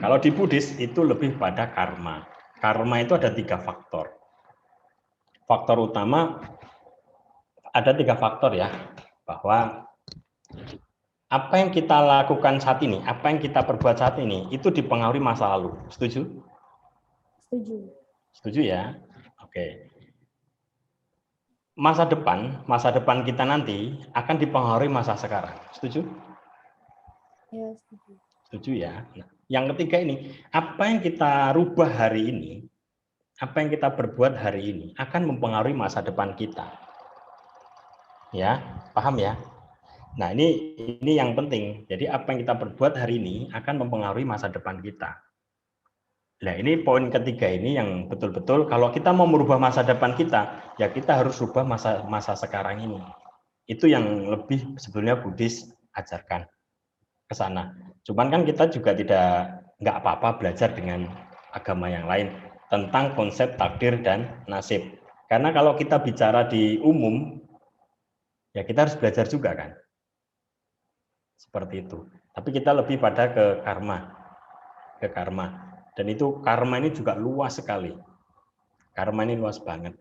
Kalau di Buddhis itu lebih pada karma. Karma itu ada 3 faktor. Faktor utama ada 3 faktor ya, bahwa apa yang kita lakukan saat ini, apa yang kita perbuat saat ini, itu dipengaruhi masa lalu. Setuju? Setuju. Setuju ya? Oke. Masa depan kita nanti akan dipengaruhi masa sekarang. Setuju? Ya, setuju. Setuju ya? Nah, yang ketiga ini, apa yang kita rubah hari ini, apa yang kita berbuat hari ini akan mempengaruhi masa depan kita. Ya, paham ya? Nah, ini yang penting. Jadi apa yang kita perbuat hari ini akan mempengaruhi masa depan kita. Nah, ini poin ketiga ini yang betul-betul kalau kita mau merubah masa depan kita, ya kita harus rubah masa sekarang ini. Itu yang lebih sebetulnya Buddhis ajarkan ke sana. Cuman kan kita juga nggak apa-apa belajar dengan agama yang lain tentang konsep takdir dan nasib. Karena kalau kita bicara di umum, ya kita harus belajar juga kan. Seperti itu. Tapi kita lebih pada ke karma. Dan itu karma ini juga luas sekali. Karma ini luas banget.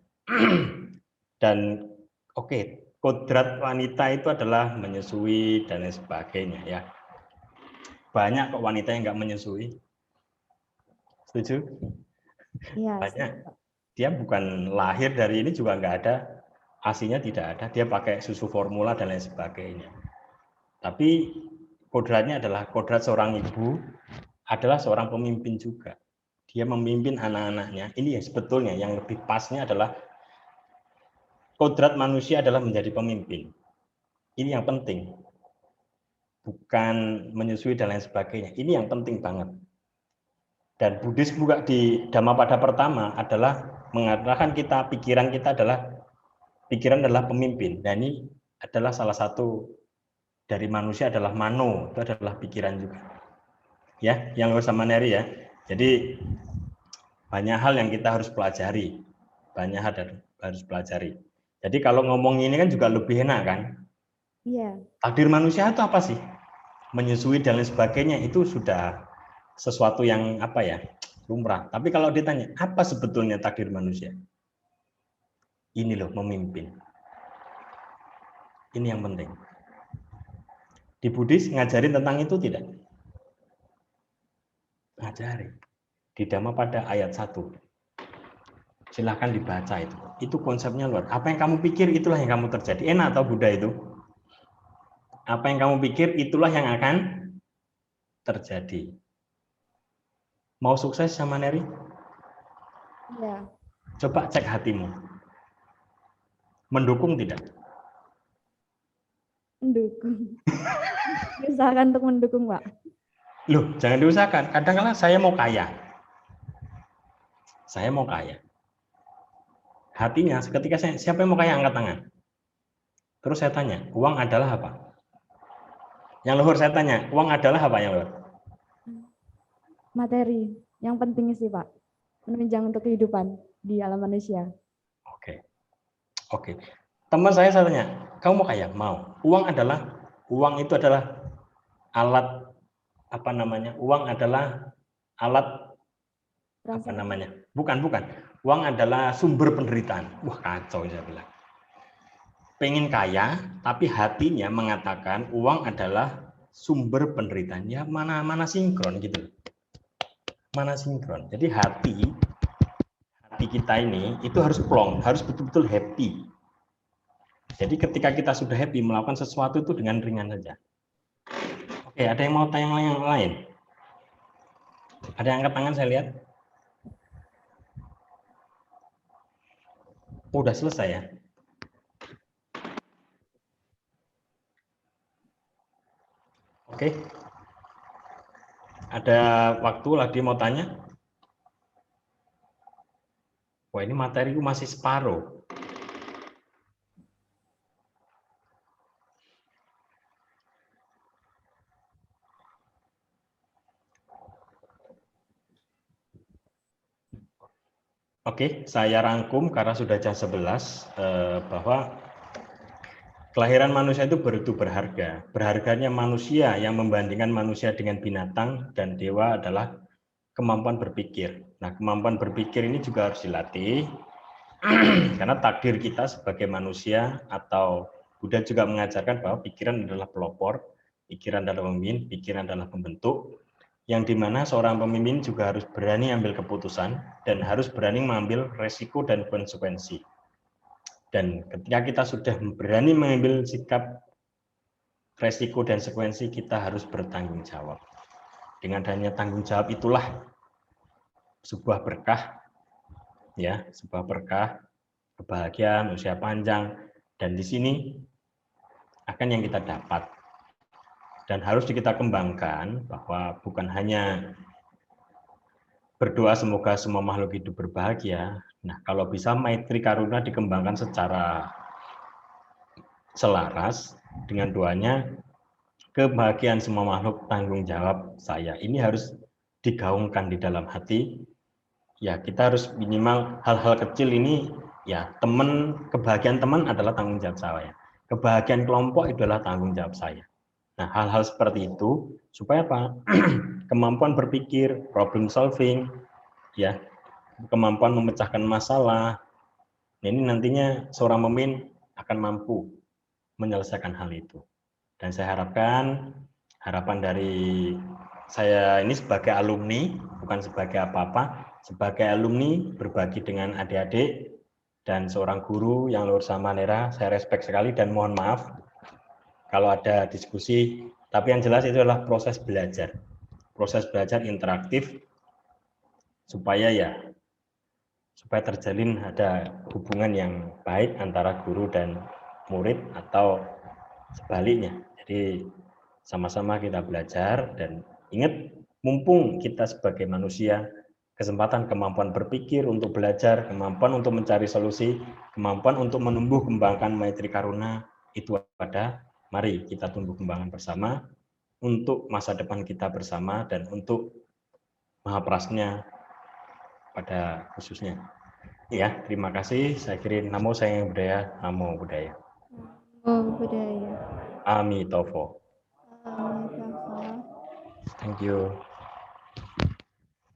Dan kodrat wanita itu adalah menyusui dan lain sebagainya ya. Banyak kok wanita yang nggak menyusui. Setuju? Iya, Banyak. setuju. Dia bukan lahir dari ini juga nggak ada, asinya tidak ada. Dia pakai susu formula dan lain sebagainya. Tapi kodratnya adalah kodrat seorang ibu adalah seorang pemimpin juga. Dia memimpin anak-anaknya. Ini yang sebetulnya yang lebih pasnya adalah kodrat manusia adalah menjadi pemimpin. Ini yang penting. Bukan menyusui dan lain sebagainya. Ini yang penting banget. Dan Buddhis juga di Dhammapada pertama adalah mengatakan pikiran adalah pemimpin. Dan ini adalah salah satu dari manusia adalah mano, itu adalah pikiran juga. Ya, yang bersama Neri ya. Jadi banyak hal yang kita harus pelajari. Banyak hal harus pelajari. Jadi kalau ngomong ini kan juga lebih enak kan? Iya. Takdir manusia itu apa sih? Menyusui dan lain sebagainya itu sudah sesuatu yang lumrah. Tapi kalau ditanya, apa sebetulnya takdir manusia? Ini loh, memimpin. Ini yang penting. Di Buddhis ngajarin tentang itu tidak? Ngajarin. Di Dhammapada ayat 1. Silahkan dibaca itu. Itu konsepnya luar. Apa yang kamu pikir, itulah yang kamu terjadi. Enak atau Buddha itu? Apa yang kamu pikir, itulah yang akan terjadi. Mau sukses sama Neri? Iya. Coba cek hatimu. Mendukung tidak? Mendukung. Diusahakan untuk mendukung, Pak. Loh, jangan diusahakan. Kadang-kadang saya mau kaya. Saya mau kaya. Hatinya, ketika siapa yang mau kaya, angkat tangan. Terus saya tanya, uang adalah apa? Yang luhur saya tanya, uang adalah apa yang luhur? Materi. Yang penting sih, Pak. Menunjang untuk kehidupan di alam manusia. Oke. Teman saya tanya, kamu mau kaya? Mau. Uang itu adalah alat Uang adalah alat Bukan. Uang adalah sumber penderitaan. Wah, kacau saya bilang. Pengen kaya, tapi hatinya mengatakan uang adalah sumber penderitaan. Ya mana sinkron gitu. Mana sinkron. Jadi hati kita ini itu harus plong, harus betul-betul happy. Jadi ketika kita sudah happy melakukan sesuatu itu dengan ringan saja. Oke, ada yang mau tanya yang lain? Ada yang angkat tangan saya lihat? Udah selesai ya? Oke. Ada waktu lagi mau tanya? Wah, ini materiku masih separuh. Oke, saya rangkum karena sudah jam 11 bahwa kelahiran manusia itu begitu berharga. Berharganya manusia yang membandingkan manusia dengan binatang dan dewa adalah kemampuan berpikir. Nah, kemampuan berpikir ini juga harus dilatih karena takdir kita sebagai manusia, atau Buddha juga mengajarkan bahwa pikiran adalah pelopor, pikiran adalah pemimpin, pikiran adalah pembentuk, yang dimana seorang pemimpin juga harus berani ambil keputusan dan harus berani mengambil resiko dan konsekuensi. Dan ketika kita sudah berani mengambil sikap resiko dan konsekuensi, kita harus bertanggung jawab. Dengan adanya tanggung jawab itulah sebuah berkah, ya, sebuah berkah, kebahagiaan, usia panjang, dan di sini akan yang kita dapat. Dan harus kita kembangkan bahwa bukan hanya berdoa semoga semua makhluk hidup berbahagia. Nah, kalau bisa maitri karuna dikembangkan secara selaras dengan doanya, kebahagiaan semua makhluk, tanggung jawab saya. Ini harus digaungkan di dalam hati. Ya, kita harus minimal hal-hal kecil ini, ya, kebahagiaan teman adalah tanggung jawab saya. Kebahagiaan kelompok adalah tanggung jawab saya. Nah, hal-hal seperti itu supaya apa? Kemampuan berpikir, problem solving, ya, kemampuan memecahkan masalah. Ini nantinya seorang pemimpin akan mampu menyelesaikan hal itu. Dan saya harapkan, harapan dari saya ini sebagai alumni, bukan sebagai apa-apa, sebagai alumni berbagi dengan adik-adik dan seorang guru yang luar sama Nera, saya respect sekali dan mohon maaf kalau ada diskusi, tapi yang jelas itu adalah proses belajar interaktif supaya terjalin ada hubungan yang baik antara guru dan murid atau sebaliknya. Jadi sama-sama kita belajar dan ingat, mumpung kita sebagai manusia, kesempatan kemampuan berpikir untuk belajar, kemampuan untuk mencari solusi, kemampuan untuk menumbuh kembangkan maitri karuna itu ada. Mari kita tumbuh kembangkan bersama untuk masa depan kita bersama dan untuk Mahaprasnya pada khususnya. Ya, terima kasih. Saya kira Namo Sayang Budaya, Namo Buddhaya. Oh, budaya. Amitofo. Amin. Thank you.